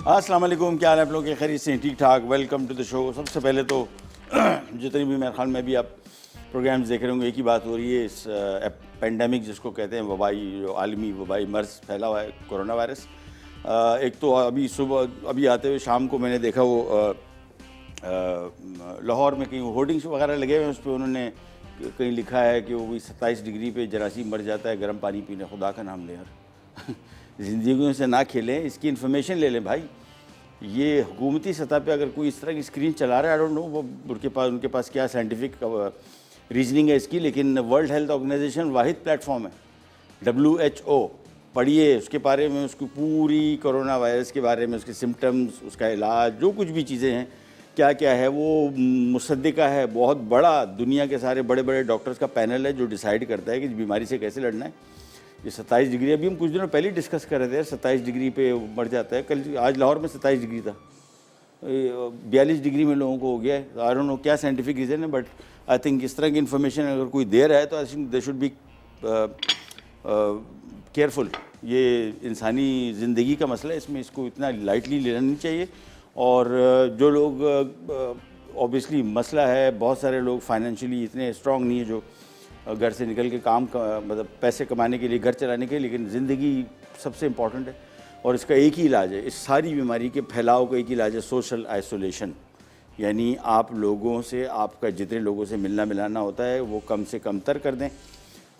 अस्सलाम वालेकुम, क्या हाल है आप लोग के? खैरियत से ठीक ठाक। Welcome to the show. सबसे पहले तो जितनी भी मेरे ख्याल में भी आप प्रोग्राम्स देख रहे होंगे, एक ही बात हो रही है, इस पेंडेमिक जिसको कहते हैं, वबाई जो आलमी वबाई मर्ज़ फैला हुआ है, कोरोना वायरस। एक तो अभी सुबह अभी आते हुए शाम को मैंने देखा वो लाहौर में कहीं होर्डिंग्स वगैरह लगे हुए हैं, उस पर उन्होंने कहीं लिखा है कि वो भी 27 डिग्री पे जरासीम मर जाता है गर्म पानी पीने। खुदा का नाम ले यार ज़िंदगियों से ना खेलें, इसकी इन्फॉर्मेशन ले लें भाई। ये हुकूमती सतह पे अगर कोई इस तरह की स्क्रीन चला रहा है, आई डोंट नो वो उनके पास क्या साइंटिफिक रीजनिंग है इसकी, लेकिन वर्ल्ड हेल्थ ऑर्गेनाइजेशन वाहिद प्लेटफॉर्म है, WHO। पढ़िए उसके बारे में, उसकी पूरी कोरोना वायरस के बारे में, उसके सिम्टम्स, उसका इलाज, जो कुछ भी चीज़ें हैं, क्या क्या है वो मुसद्दिका है। बहुत बड़ा दुनिया के सारे बड़े बड़े डॉक्टर्स का पैनल है जो डिसाइड करता है कि इस बीमारी से कैसे लड़ना है। ये 27 डिग्री, अभी हम कुछ दिनों पहले ही डिस्कस कर रहे थे, 27 डिग्री पे मर जाता है। कल आज लाहौर में 27 डिग्री था, 42 डिग्री में लोगों को हो गया है। आई डोंट नो क्या साइंटिफिक रीज़न है, बट आई थिंक इस तरह की इन्फॉर्मेशन अगर कोई दे रहा है तो I think they should be careful. ये इंसानी ज़िंदगी का मसला है, इसमें इसको इतना लाइटली लेना नहीं चाहिए। और जो लोग ऑब्वियसली मसला है, बहुत सारे लोग फाइनेंशियली इतने स्ट्रॉन्ग नहीं है जो घर से निकल के मतलब पैसे कमाने के लिए, घर चलाने के लिए, लेकिन ज़िंदगी सबसे इम्पॉर्टेंट है। और इसका एक ही इलाज है, इस सारी बीमारी के फैलाव का एक ही इलाज है, सोशल आइसोलेशन। यानी आप लोगों से, आपका जितने लोगों से मिलना मिलाना होता है वो कम से कम तर कर दें,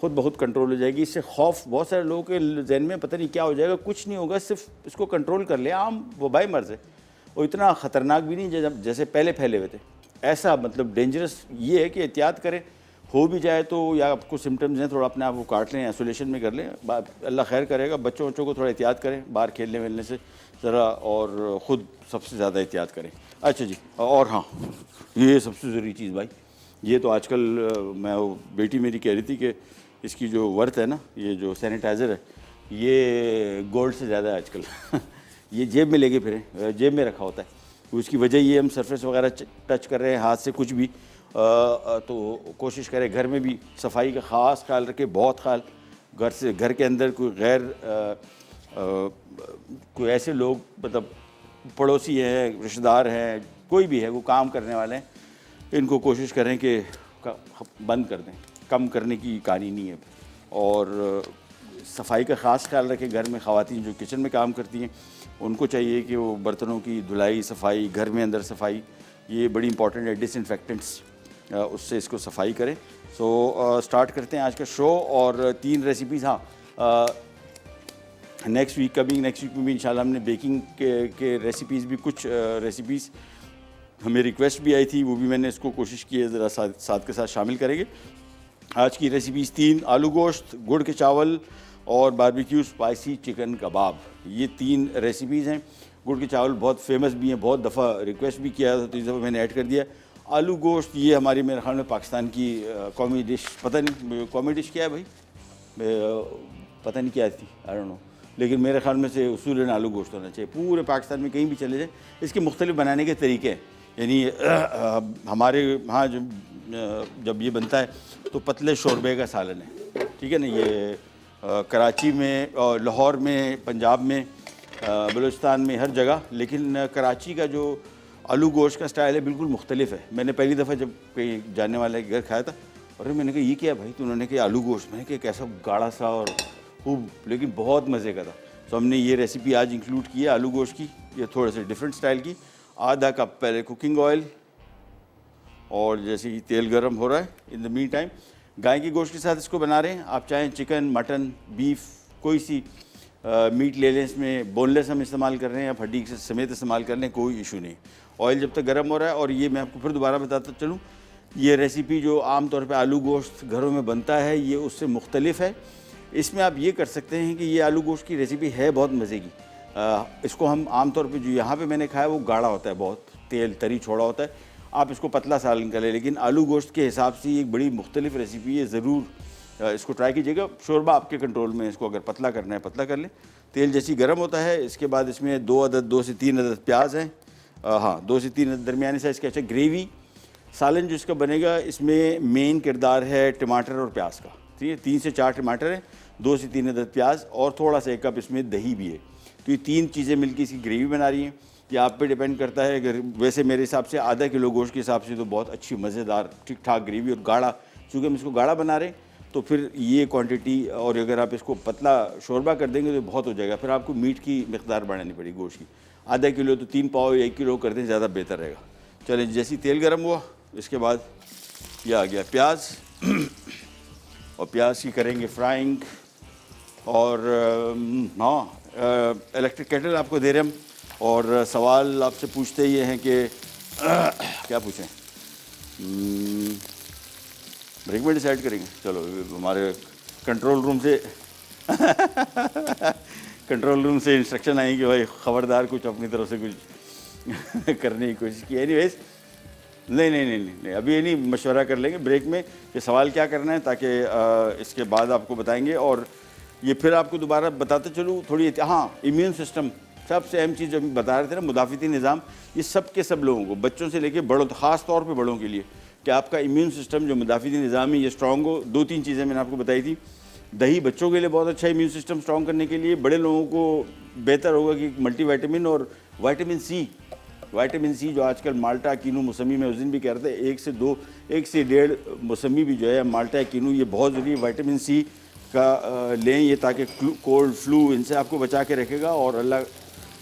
खुद बहुत कंट्रोल हो जाएगी। इससे खौफ बहुत सारे लोगों के जहन में, पता नहीं क्या हो जाएगा। कुछ नहीं होगा, सिर्फ इसको कंट्रोल कर ले, आम वबाई मर्ज़ है और इतना ख़तरनाक भी नहीं जैसे पहले फैले हुए थे। ऐसा मतलब डेंजरस ये है कि एहतियात करें, हो भी जाए तो, या आपको सिम्टम्स हैं, थोड़ा अपने आप को काट लें, आइसोलेशन में कर लें, अल्लाह खैर करेगा। बच्चों को थोड़ा एहतियात करें बाहर खेलने वेलने से ज़रा, और ख़ुद सबसे ज़्यादा एहतियात करें। अच्छा जी, और हाँ, ये सबसे ज़रूरी चीज़ भाई, ये तो आजकल मैं वो बेटी मेरी कह रही थी कि इसकी जो वर्थ है ना, ये जो सैनिटाइज़र है, ये गोल्ड से ज़्यादा है आजकल ये जेब में लेके फिरें, जेब में रखा होता है। उसकी वजह ये, हम सरफेस वगैरह टच कर रहे हैं हाथ से कुछ भी, तो कोशिश करें घर में भी सफाई का ख़ास ख्याल रखें, बहुत ख्याल। घर के अंदर कोई कोई ऐसे लोग, मतलब पड़ोसी हैं, रिश्तेदार हैं, कोई भी है, वो काम करने वाले हैं, इनको कोशिश करें कि बंद कर दें। कम करने की कहानी नहीं है। और सफाई का ख़ास ख्याल रखें। घर में ख़वातीन जो किचन में काम करती हैं, उनको चाहिए कि वो बर्तनों की धुलाई, सफाई, घर में अंदर सफाई, ये बड़ी इंपॉर्टेंट है। डिसइंफेक्टेंट्स, उससे इसको सफाई करें। सो स्टार्ट करते हैं आज का शो। और 3 रेसिपीज़, हाँ, नेक्स्ट वीक में भी इंशाल्लाह हमने बेकिंग के रेसिपीज़ भी, कुछ रेसिपीज़ हमें रिक्वेस्ट भी आई थी, वो भी मैंने इसको कोशिश की है ज़रा साथ के साथ शामिल करेंगे। आज की रेसिपीज़ 3, आलू गोश्त, गुड़ के चावल और बारबेक्यू स्पाइसी चिकन कबाब, ये 3 रेसिपीज़ हैं। गुड़ के चावल बहुत फेमस भी हैं, बहुत दफ़ा रिक्वेस्ट भी किया था, तो इस दफ़ा मैंने ऐड कर दिया। आलू गोश्त, ये हमारी मेरे ख्याल में पाकिस्तान की कौमी डिश, पता नहीं कौमी डिश क्या है भाई, पता नहीं क्या थी, आई डोंट नो, लेकिन मेरे ख्याल में से उसूलन आलू गोश्त होना चाहिए। पूरे पाकिस्तान में कहीं भी चले जाए, इसके मुख्तलिफ बनाने के तरीके हैं। यानी हमारे यहाँ जब ये बनता है तो पतले शोरबे का सालन है, ठीक है ना। ये कराची में और लाहौर में, पंजाब में, बलूचिस्तान में, हर जगह। लेकिन कराची का जो आलू गोश्त का स्टाइल है बिल्कुल मुख्तलिफ है। मैंने पहली दफ़ा जब कहीं जाने वाले के घर खाया था, और मैंने कहा ये क्या भाई, तो उन्होंने कहा आलू गोश्त। मैंने कहा कैसा गाढ़ा सा और खूब, लेकिन बहुत मज़े का था। तो हमने ये रेसिपी आज इंक्लूड की है आलू गोश्त की, ये थोड़े से डिफरेंट स्टाइल की। आधा कप पहले कुकिंग ऑयल, और जैसे ही तेल गर्म हो रहा है, इन द मीन टाइम गाय के गोश्त के साथ इसको बना रहे हैं। आप चाहें चिकन, मटन, बीफ, कोई सी मीट ले लें। इसमें बोनलेस हम इस्तेमाल कर रहे हैं, या हड्डी के समेत इस्तेमाल कर लें, कोई इशू नहीं। ऑयल जब तक गर्म हो रहा है, और ये मैं आपको फिर दोबारा बताता चलूँ, ये रेसिपी जो आम तौर पे आलू गोश्त घरों में बनता है, ये उससे मुख्तलिफ है। इसमें आप ये कर सकते हैं कि ये आलू गोश्त की रेसिपी है बहुत मज़े की। इसको हम आम तौर पे जो यहाँ पे मैंने खाया वो गाढ़ा होता है, बहुत तेल तरी छोड़ा होता है। आप इसको पतला सालन कर लें, लेकिन आलू गोश्त के हिसाब से ये एक बड़ी मुख्तलिफ रेसिपी है। ज़रूर इसको ट्राई कीजिएगा। शोरबा आपके कंट्रोल में, इसको अगर पतला करना है पतला कर लें। तेल जैसी गर्म होता है, इसके बाद इसमें 2 से 3 अदद प्याज हैं, हाँ 2 से 3 अदद दरमियानी साइज़ के। अच्छा, ग्रेवी सालन जो इसका बनेगा, इसमें मेन किरदार है टमाटर और प्याज का, ठीक है। 3 से 4 टमाटर हैं, 2 से 3 अदद प्याज, और थोड़ा सा 1 कप इसमें दही भी है। तो ये 3 चीज़ें मिलकर इसकी ग्रेवी बना रही हैं। ये आप पे डिपेंड करता है। अगर वैसे मेरे हिसाब से आधा किलो गोश्त के हिसाब से तो बहुत अच्छी मज़ेदार ठीक ठाक ग्रेवी और गाढ़ा, चूँकि हम इसको गाढ़ा बना रहे हैं तो फिर ये क्वांटिटी, और अगर आप इसको पतला शोरबा कर देंगे तो बहुत हो जाएगा। फिर आपको मीट की मिकदार बढ़ानी पड़ेगी गोश्त की। आधा किलो तो 3 पाव या 1 किलो कर दें, ज़्यादा बेहतर रहेगा। चलें, जैसे ही तेल गर्म हुआ इसके बाद ये आ गया प्याज और प्याज की करेंगे फ्राइंग। और हाँ, इलेक्ट्रिक केटल आपको दे रहे हम। और सवाल आपसे पूछते ये हैं कि क्या पूछें, ब्रेक में डिसाइड करेंगे। चलो, हमारे कंट्रोल रूम से कंट्रोल रूम से इंस्ट्रक्शन आई कि भाई खबरदार कुछ अपनी तरफ से कुछ करने की कोशिश की। एनीवेज, नहीं, अभी ये नहीं, मशवरा कर लेंगे ब्रेक में कि सवाल क्या करना है, ताकि इसके बाद आपको बताएंगे। और ये फिर आपको दोबारा बताते चलूँ थोड़ी। हाँ, इम्यून सिस्टम सबसे अहम चीज़ जो बता रहे थे ना, मुदाफ़ती निज़ाम, ये सब के सब लोगों को, बच्चों से लेके बड़ों, ख़ास तौर पे बड़ों के लिए, कि आपका इम्यून सिस्टम जो मुदाफ़ती निज़ाम है ये स्ट्रॉन्ग हो। 2-3 चीज़ें मैंने आपको बताई थी। दही बच्चों के लिए बहुत अच्छा इम्यून सिस्टम स्ट्रॉन्ग करने के लिए। बड़े लोगों को बेहतर होगा कि मल्टीविटामिन और विटामिन सी जो आजकल माल्टा, कीनू, मौसमी में उस दिन भी कह रहे थे 1 से 1.5 मौसमी भी जो है माल्टा, कीनू, ये बहुत ज़रूरी है। विटामिन सी का लें ये, ताकि कोल्ड फ्लू इनसे आपको बचा के रखेगा। और अल्लाह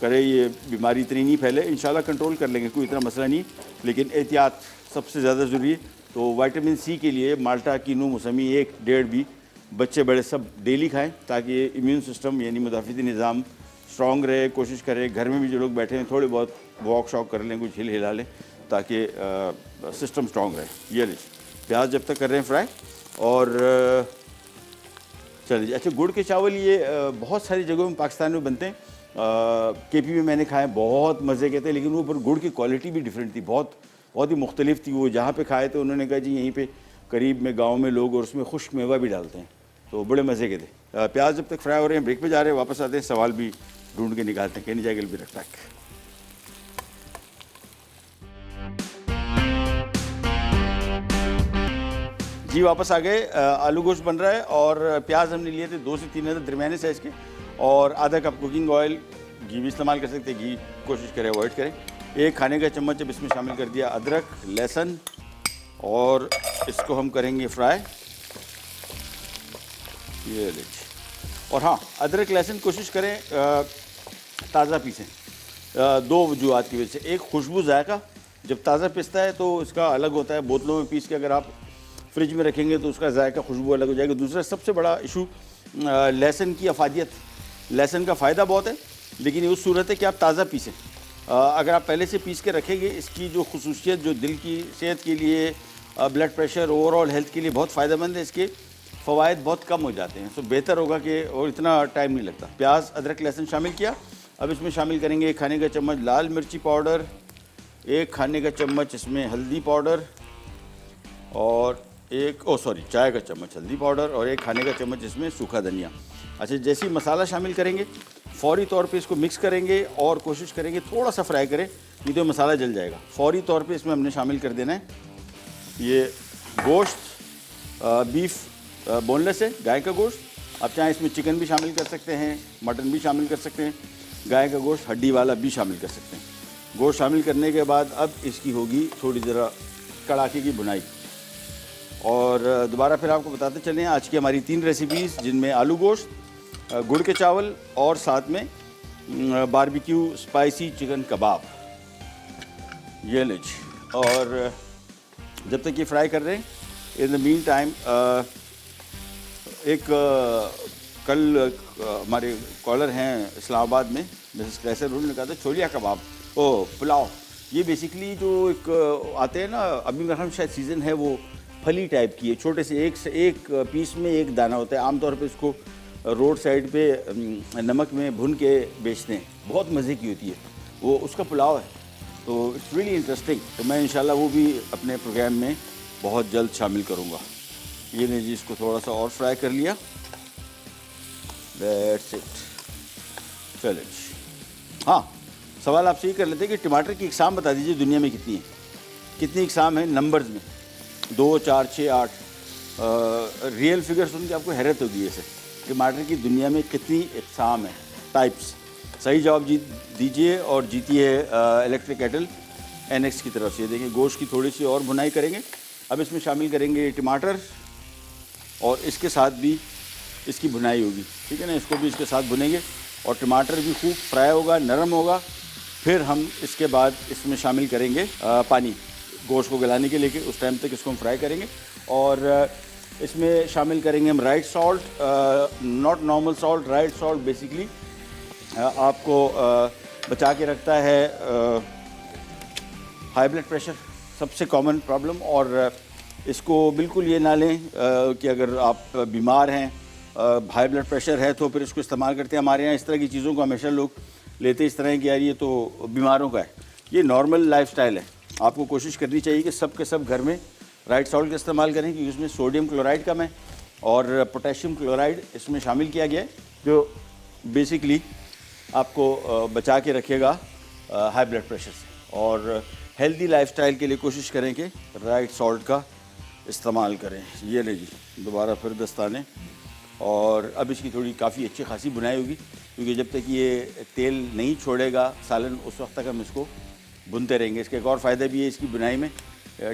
करे ये बीमारी इतनी नहीं फैले। इंशाल्लाह कंट्रोल कर लेंगे, कोई इतना मसला नहीं, लेकिन एहतियात सबसे ज़्यादा ज़रूरी है। तो विटामिन सी के लिए माल्टा, कीनू, मौसमी 1-1.5 भी बच्चे बड़े सब डेली खाएं, ताकि इम्यून सिस्टम यानी मुदाफ़ती निज़ाम स्ट्रॉन्ग रहे। कोशिश करें घर में भी जो लोग बैठे हैं थोड़े बहुत वॉक शॉक कर लें, कुछ हिला लें, ताकि सिस्टम स्ट्रॉन्ग रहे। ये लीजिए प्याज जब तक कर रहे हैं फ्राई। और चलिए, अच्छा, गुड़ के चावल ये बहुत सारी जगहों में पाकिस्तान में बनते हैं। केपी में मैंने खाए, बहुत मज़े के थे, लेकिन वो पर गुड़ की क्वालिटी भी डिफरेंट थी, बहुत ही मुख्तलिफ थी। वो जहाँ पे खाए थे उन्होंने कहा जी यहीं पे करीब में गांव में लोग, और उसमें खुश्क मेवा भी डालते हैं, तो बड़े मज़े के थे। प्याज जब तक फ्राई हो रहे हैं, ब्रेक पे जा रहे हैं, वापस आते हैं, सवाल भी ढूंढ के निकालते हैं। कहनी जाएगा भी रख पैक। जी वापस आ गए। आलू गोश्त बन रहा है और प्याज हमने लिए थे 2 से 3 अदद दरमियाने साइज़ के, और आधा कप कुकिंग ऑयल, घी भी इस्तेमाल कर सकते हैं, घी कोशिश करें अवॉइड करें। 1 खाने का चम्मच अब इसमें शामिल कर दिया अदरक, लहसुन, और इसको हम करेंगे फ्राई। ये लीजिए। और हाँ, अदरक लहसुन कोशिश करें ताज़ा पीसें, 2 वजूहात की वजह से। एक, खुशबू जायका, जब ताज़ा पिसता है तो इसका अलग होता है। बोतलों में पीस के अगर आप फ्रिज में रखेंगे तो उसका जायका, खुशबू अलग हो जाएगी। दूसरा सबसे बड़ा इशू लहसुन की अफादियत। लहसुन का फ़ायदा बहुत है, लेकिन ये उस सूरत है कि आप ताज़ा पीसें। अगर आप पहले से पीस के रखेंगे, इसकी जो खुसूसियत जो दिल की सेहत के लिए, ब्लड प्रेशर, ओवरऑल हेल्थ के लिए बहुत फ़ायदेमंद है। इसके फ़वाइद बहुत कम हो जाते हैं, तो बेहतर होगा कि, और इतना टाइम नहीं लगता। प्याज, अदरक, लहसुन शामिल किया। अब इसमें शामिल करेंगे 1 खाने का चम्मच लाल मिर्ची पाउडर, 1 खाने का चम्मच इसमें हल्दी पाउडर, और चाय का चम्मच हल्दी पाउडर, और 1 खाने का चम्मच इसमें सूखा धनिया। अच्छा, जैसे ही मसाला शामिल करेंगे फ़ौरी तौर पे इसको मिक्स करेंगे और कोशिश करेंगे थोड़ा सा फ्राई करें, नहीं तो मसाला जल जाएगा। फ़ौरी तौर पे इसमें हमने शामिल कर देना है ये गोश्त। बीफ बोनलेस है, गाय का गोश्त। आप चाहें इसमें चिकन भी शामिल कर सकते हैं, मटन भी शामिल कर सकते हैं, गाय का गोश्त हड्डी वाला भी शामिल कर सकते हैं। गोश्त शामिल करने के बाद अब इसकी होगी थोड़ी ज़रा कड़ाके की बुनाई। और दोबारा फिर आपको बताते चलें आज की हमारी 3 रेसिपीज़, जिनमें आलू गोश्त, गुड़ के चावल, और साथ में बारबेक्यू स्पाइसी चिकन कबाब। ये लीजिए। और जब तक ये फ्राई कर रहे हैं, इन द मीन टाइम एक कल हमारे कॉलर हैं इस्लामाबाद में, मिसेस कैसर, उन्होंने कहा था छोलिया कबाब, पुलाव। ये बेसिकली जो एक आते हैं ना, अभी मेरा शायद सीज़न है, वो फली टाइप की है, छोटे से एक पीस में 1 दाना होता है। आमतौर पे इसको रोड साइड पे नमक में भुन के बेचते हैं, बहुत मज़े की होती है वो, उसका पुलाव है। तो इट्स रियली इंटरेस्टिंग। तो मैं इंशाल्लाह वो भी अपने प्रोग्राम में बहुत जल्द शामिल करूँगा। ये ने जी इसको थोड़ा सा और फ्राई कर लिया, दैट्स इट। चलिए, हाँ, सवाल आपसे ये कर लेते हैं कि टमाटर की इकसाम बता दीजिए दुनिया में कितनी है, कितनी इकसाम है नंबर्स में, 2, 4, 6, 8। रियल फिगर सुन के आपको हैरत होगी। ऐसे टमाटर की दुनिया में कितनी इकसाम है, टाइप्स। सही जवाब दीजिए और जीतिए इलेक्ट्रिक केटल NX की तरफ से। देखिए गोश्त की थोड़ी सी और भुनाई करेंगे। अब इसमें शामिल करेंगे टमाटर और इसके साथ भी इसकी भुनाई होगी, ठीक है ना। इसको भी इसके साथ भुनेंगे और टमाटर भी खूब फ्राई होगा, नरम होगा। फिर हम इसके बाद इसमें शामिल करेंगे पानी गोश्त को गलाने के लिए, उस टाइम तक इसको हम फ्राई करेंगे। और इसमें शामिल करेंगे हम right salt, not normal salt, right salt basically आपको बचा के रखता है हाई ब्लड प्रेशर, सबसे कॉमन प्रॉब्लम। और इसको बिल्कुल ये ना लें कि अगर आप बीमार हैं, हाई ब्लड प्रेशर है तो फिर इसको इस्तेमाल करते हैं। हमारे यहाँ इस तरह की चीज़ों को हमेशा लोग लेते इस तरह है कि यार ये तो बीमारों का है। ये नॉर्मल लाइफस्टाइल है। आपको कोशिश करनी चाहिए कि सब के सब घर में राइट सॉल्ट का इस्तेमाल करें, क्योंकि उसमें सोडियम क्लोराइड कम है और पोटेशियम क्लोराइड इसमें शामिल किया गया है, जो बेसिकली आपको बचा के रखेगा हाई ब्लड प्रेशर से। और हेल्दी लाइफस्टाइल के लिए कोशिश करें कि राइट सॉल्ट का इस्तेमाल करें। ये ले जी दोबारा फिर दस्ताने। और अब इसकी थोड़ी काफ़ी अच्छी खासी बुनाई होगी, क्योंकि जब तक ये तेल नहीं छोड़ेगा सालन, उस वक्त तक हम इसको भुनते रहेंगे। इसका एक और फ़ायदा भी है इसकी बुनाई में,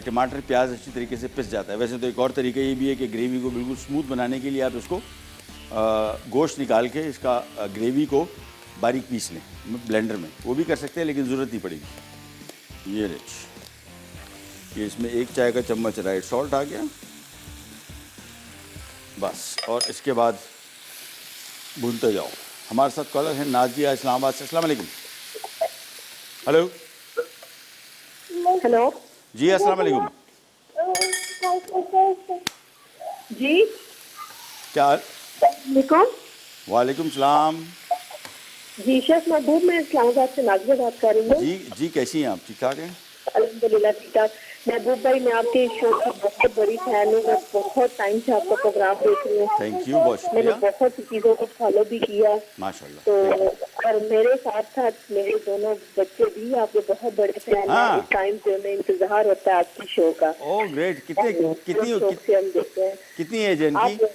टमाटर प्याज अच्छी तरीके से पिस जाता है। वैसे तो एक और तरीका ये भी है कि ग्रेवी को बिल्कुल स्मूथ बनाने के लिए आप इसको गोश्त निकाल के इसका ग्रेवी को बारीक पीस लें ब्लेंडर में, वो भी कर सकते हैं, लेकिन ज़रूरत नहीं पड़ेगी। ये रिच, ये इसमें 1 चाय का चम्मच राइट सॉल्ट आ गया बस। और इसके बाद भूनते जाओ। हमारे साथ कॉलर है नाजिया इस्लामाबाद से। अस्सलाम वालेकुम। हेलो हेलो जी, अस्सलाम वालेकुम जी। क्या? निकॉन वालेकुम सलाम जी। शेफ महबूब, मैं इस्लामाबाद से नाजिया बात कर रही हूँ। जी जी, कैसी हैं आप? ठीक ठाक हैं? अल्हम्दुलिल्लाह ठीक ठाक। महबूब भाई, मैं आपके शो की बहुत बड़ी फैन हूँ। मैं बहुत टाइम से आपका प्रोग्राम देख रही हूँ। थैंक यू, बहुत मैंने शुक्रिया। बहुत सी चीज़ों को फॉलो भी किया माशाल्लाह। तो, और मेरे साथ साथ मेरे दोनों बच्चे भी आपके बहुत बड़े फैन हाँ। हैं। इस टाइम से उन्हें इंतजार होता है आपके शो का। Oh great. कितनी से हम देखते हैं। कितनी एज है इनकी?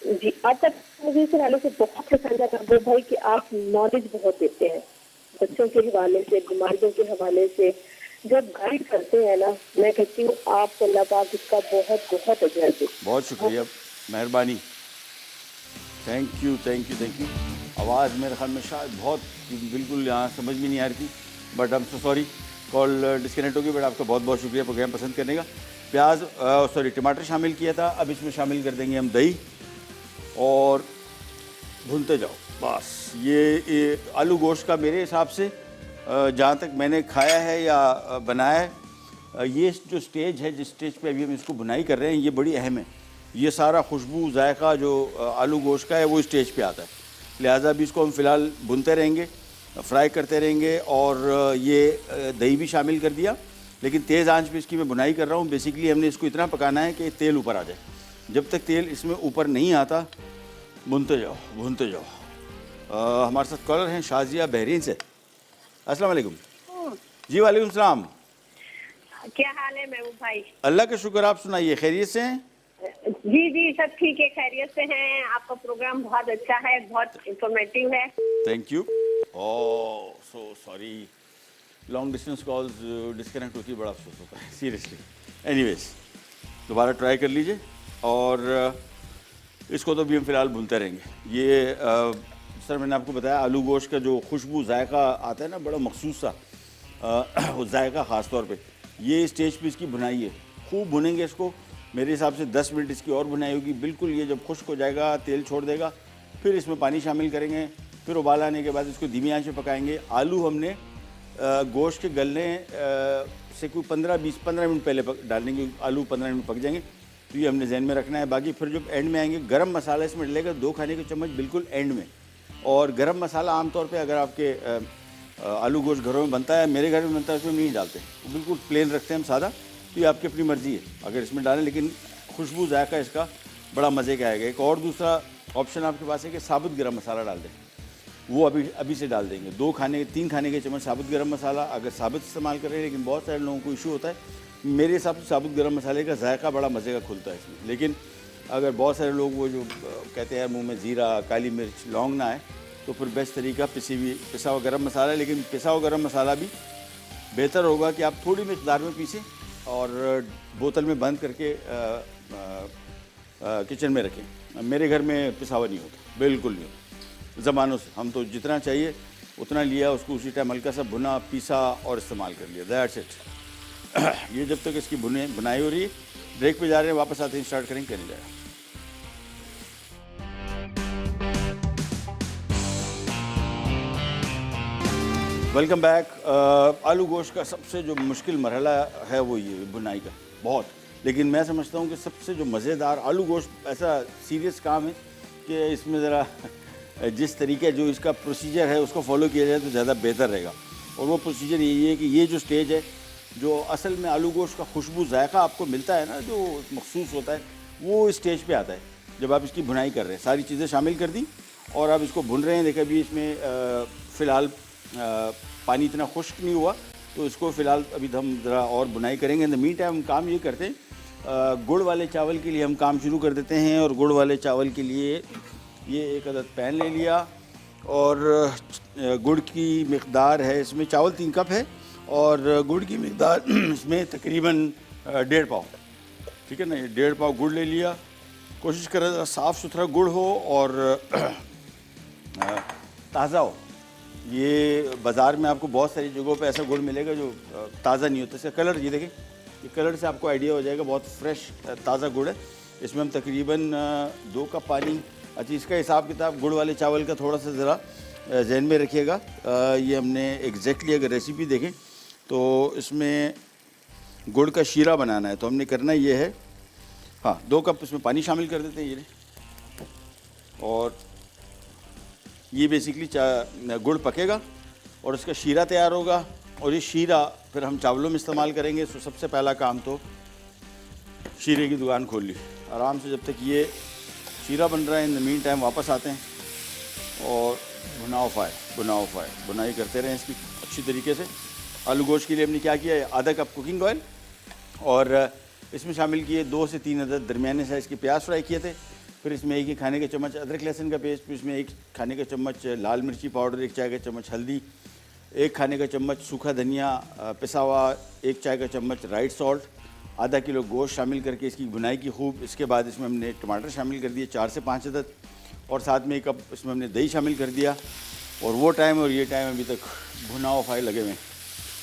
जी, आपका मुझे इस हवाले से बहुत पसंद है महबूब भाई कि आप नॉलेज बहुत देते हैं बच्चों के हवाले से, बीमारियों के हवाले से। जब गाइड करते हैं ना, मैं कहती हूँ आपको अल्लाह पाक इसका बहुत बहुत अजर दे। बहुत शुक्रिया, मेहरबानी। Thank you thank you thank you. आवाज़ मेरे ख्याल में शायद बहुत बिल्कुल यहाँ समझ में नहीं आ रही थी, but I am so sorry, call disconnect होगी। बट आपका बहुत बहुत शुक्रिया प्रोग्राम पसंद करने का। प्याज सॉरी टमाटर शामिल किया था, अब इसमें शामिल कर देंगे हम दही और भूनते जाओ बस। ये आलू गोश्त का मेरे हिसाब से जहाँ तक मैंने खाया है या बनाया है, ये जो स्टेज है, जिस स्टेज पे अभी हम इसको बुनाई कर रहे हैं, ये बड़ी अहम है। ये सारा खुशबू जायका जो आलू गोश्त का है वो स्टेज पे आता है। लिहाजा अभी इसको हम फ़िलहाल भुनते रहेंगे, फ्राई करते रहेंगे। और ये दही भी शामिल कर दिया, लेकिन तेज़ आंच पे इसकी मैं बुनाई कर रहा हूँ। बेसिकली हमने इसको इतना पकाना है कि तेल ऊपर आ जाए। जब तक तेल इसमें ऊपर नहीं आता भुनते जाओ। हमारे साथ कॉलर हैं शाजिया बहरीन से। अस्सलाम वालेकुम। जी वालेकुम सलाम। क्या हाल है महबूब भाई? अल्लाह का शुक्र, आप सुनाइए, खैरियत से हैं? जी जी, सब ठीक है, खैरियत से हैं। आपका प्रोग्राम बहुत अच्छा है, बहुत इंफॉर्मेटिव है। Thank you. Oh so sorry, long distance calls disconnect होती है, बड़ा अफसोस होता है सीरियसली। एनीवेज, दोबारा ट्राई कर लीजिए। और इसको तो भी हम फ़िलहाल भूनते रहेंगे। ये सर मैंने आपको बताया आलू गोश्त का जो खुशबू जायका आता है ना, बड़ा मखसूस सा वो जायका ख़ास तौर पे ये स्टेज पे इसकी बुनाई है। खूब भुनेंगे इसको, मेरे हिसाब से 10 मिनट इसकी और बुनाई होगी। बिल्कुल ये जब खुश्क हो जाएगा, तेल छोड़ देगा, फिर इसमें पानी शामिल करेंगे, फिर उबाल आने के बाद इसको धीमी आंच पे पकाएंगे। आलू हमने गोश्त के गलने से कोई 15 मिनट पहले डालने के, आलू 15 मिनट पक जाएंगे। तो ये हमने जहन में रखना है। बाकी फिर जब एंड में आएंगे, गरम मसाला इसमें डलेगा 2 खाने के चम्मच बिल्कुल एंड में। और गरम मसाला आमतौर पे अगर आपके आलू गोश्त घरों में बनता है, मेरे घर में बनता है, उसमें नहीं डालते, बिल्कुल प्लेन रखते हैं हम सादा। तो ये आपकी अपनी मर्ज़ी है अगर इसमें डालें, लेकिन खुशबू जायका इसका बड़ा मज़े का आएगा। एक और दूसरा ऑप्शन आपके पास है कि साबुत गरम मसाला डाल दें, वो अभी से डाल देंगे। 3 खाने के चम्मच साबुत गरम मसाला अगर साबुत इस्तेमाल करें। लेकिन बहुत सारे लोगों को इशू होता है, मेरे हिसाब से साबुत गरम मसाले का जायका बड़ा मज़े का खुलता है इसमें। लेकिन अगर बहुत सारे लोग वो जो कहते हैं मुंह में ज़ीरा, काली मिर्च, लौंग ना आए, तो फिर बेस्ट तरीका पिसा हुआ गरम मसाला है, लेकिन पिसा हुआ गरम मसाला भी बेहतर होगा कि आप थोड़ी मिकदार में पीसें और बोतल में बंद करके किचन में रखें। मेरे घर में पिसा हुआ नहीं होता, बिल्कुल नहीं होता ज़मानों से। हम तो जितना चाहिए उतना लिया, उसको उसी टाइम हल्का सा भुना, पीसा और इस्तेमाल कर लिया, दैट्स इट। ये जब तक इसकी बुनाई हो रही है, ब्रेक पे जा रहे हैं, वापस आते ही स्टार्ट करेंगे, करें जाएगा। Welcome back. आलू गोश्त का सबसे जो मुश्किल मरहला है वो ये बुनाई का, बहुत। लेकिन मैं समझता हूँ कि सबसे जो मज़ेदार आलू गोश्त ऐसा सीरियस काम है कि इसमें ज़रा जिस तरीके जो इसका प्रोसीजर है उसको फॉलो किया जाए तो ज़्यादा बेहतर रहेगा। और वो प्रोसीजर यही है कि ये जो स्टेज है, जो असल में आलू गोश्त का खुशबू जायका आपको मिलता है ना, जो मखसूस होता है, वो इस स्टेज पे आता है जब आप इसकी भुनाई कर रहे हैं। सारी चीज़ें शामिल कर दी और आप इसको भुन रहे हैं। देखिए अभी इसमें फ़िलहाल पानी इतना खुश्क नहीं हुआ, तो इसको फ़िलहाल अभी हम ज़रा और बुनाई करेंगे। इन द मीन टाइम हम काम ये करते हैं, गुड़ वाले चावल के लिए हम काम शुरू कर देते हैं। और गुड़ वाले चावल के लिए ये एक अदद पैन ले लिया और गुड़ की मिक़दार है इसमें, चावल 3 कप है और गुड़ की मिक़दार इसमें तकरीबन 1.5 पाव, ठीक है ना। ये 1.5 पाव गुड़ ले लिया। कोशिश करें ज़रा साफ़ सुथरा गुड़ हो और ताज़ा हो। ये बाज़ार में आपको बहुत सारी जगहों पे ऐसा गुड़ मिलेगा जो ताज़ा नहीं होता। इसका कलर ये देखें, ये कलर से आपको आइडिया हो जाएगा, बहुत फ्रेश ताज़ा गुड़ है। इसमें हम तकरीबन 2 कप पानी, अच्छा इसका हिसाब किताब गुड़ वाले चावल का थोड़ा सा ज़रा जहन में रखिएगा। ये हमने एग्जैक्टली अगर रेसिपी देखें तो इसमें गुड़ का शीरा बनाना है, तो हमने करना ये है, हाँ 2 कप इसमें पानी शामिल कर देते हैं ये। और ये बेसिकली गुड़ पकेगा और इसका शीरा तैयार होगा और ये शीरा फिर हम चावलों में इस्तेमाल करेंगे। तो सबसे पहला काम तो शीरे की दुकान खोल ली आराम से, जब तक ये शीरा बन रहा है। इन द मीन टाइम वापस आते हैं और बुनाई करते रहें इसकी अच्छी तरीके से। आलू गोश्त के लिए हमने क्या किया है, आधा कप कुकिंग ऑयल और इसमें शामिल किए 2 से 3 अदद दरमियाने साइज़ के प्याज फ्राई किए थे। फिर इसमें 1 खाने का चम्मच अदरक लहसुन का पेस्ट, फिर इसमें 1 खाने का चम्मच लाल मिर्ची पाउडर, 1 चाय का चम्मच हल्दी, 1 खाने का चम्मच सूखा धनिया पिसा हुआ, 1 चाय का चम्मच राइट सॉल्ट, आधा किलो गोश्त शामिल करके इसकी बुनाई की खूब। इसके बाद इसमें हमने टमाटर शामिल कर दिए 4 से 5 अदद और साथ में 1 कप इसमें हमने दही शामिल कर दिया। और वो टाइम और ये टाइम अभी तक भुना फ्राई लगे हुए हैं,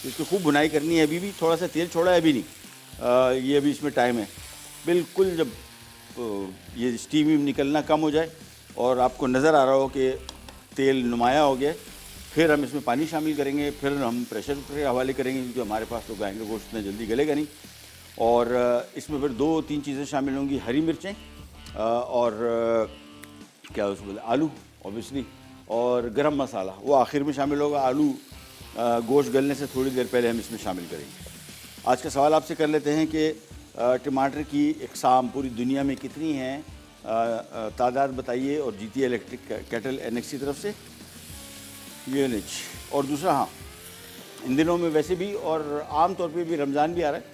तो इसकी खूब बुनाई करनी है। अभी भी थोड़ा सा तेल छोड़ा है, अभी नहीं, ये अभी इसमें टाइम है। बिल्कुल जब ये स्टीम निकलना कम हो जाए और आपको नज़र आ रहा हो कि तेल नुमाया हो गया, फिर हम इसमें पानी शामिल करेंगे। फिर हम प्रेशर कुकर के हवाले करेंगे, क्योंकि हमारे पास तो गाय का गोश्त इतना जल्दी गलेगा नहीं। और इसमें फिर 2-3 चीज़ें शामिल होंगी, हरी मिर्चें और क्या उसको बोलते आलू ऑब्वियसली, और गरम मसाला वो आखिर में शामिल होगा। आलू गोश्त गलने से थोड़ी देर पहले हम इसमें शामिल करेंगे। आज का सवाल आपसे कर लेते हैं कि टमाटर की इकसाम पूरी दुनिया में कितनी हैं, तादाद बताइए। और जीती इलेक्ट्रिक केटल एनेक्स की तरफ से ये। और दूसरा, हाँ इन दिनों में वैसे भी और आम तौर पे भी रमज़ान भी आ रहा है,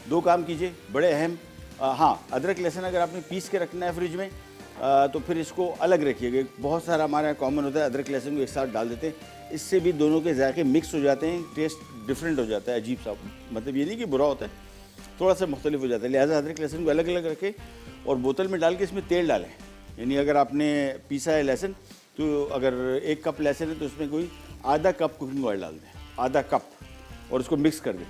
2 काम कीजिए बड़े अहम। हाँ, अदरक लहसुन अगर आपने पीस के रखना है फ्रिज में तो फिर इसको अलग रखिएगा। बहुत सारा हमारे यहाँ कॉमन होता है, अदरक लहसुन को एक साथ डाल देते हैं, इससे भी दोनों के जायके मिक्स हो जाते हैं, टेस्ट डिफरेंट हो जाता है, अजीब सा। मतलब ये नहीं कि बुरा होता है, थोड़ा सा मुख्तलिफ हो जाता है। लिहाजा अदरक लहसुन को अलग अलग रखें और बोतल में डाल के इसमें तेल डालें। यानी अगर आपने पीसा है लहसुन, तो अगर 1 कप लहसुन है तो उसमें कोई आधा कप कुकिंग ऑयल डाल दें, आधा कप, और उसको मिक्स कर दें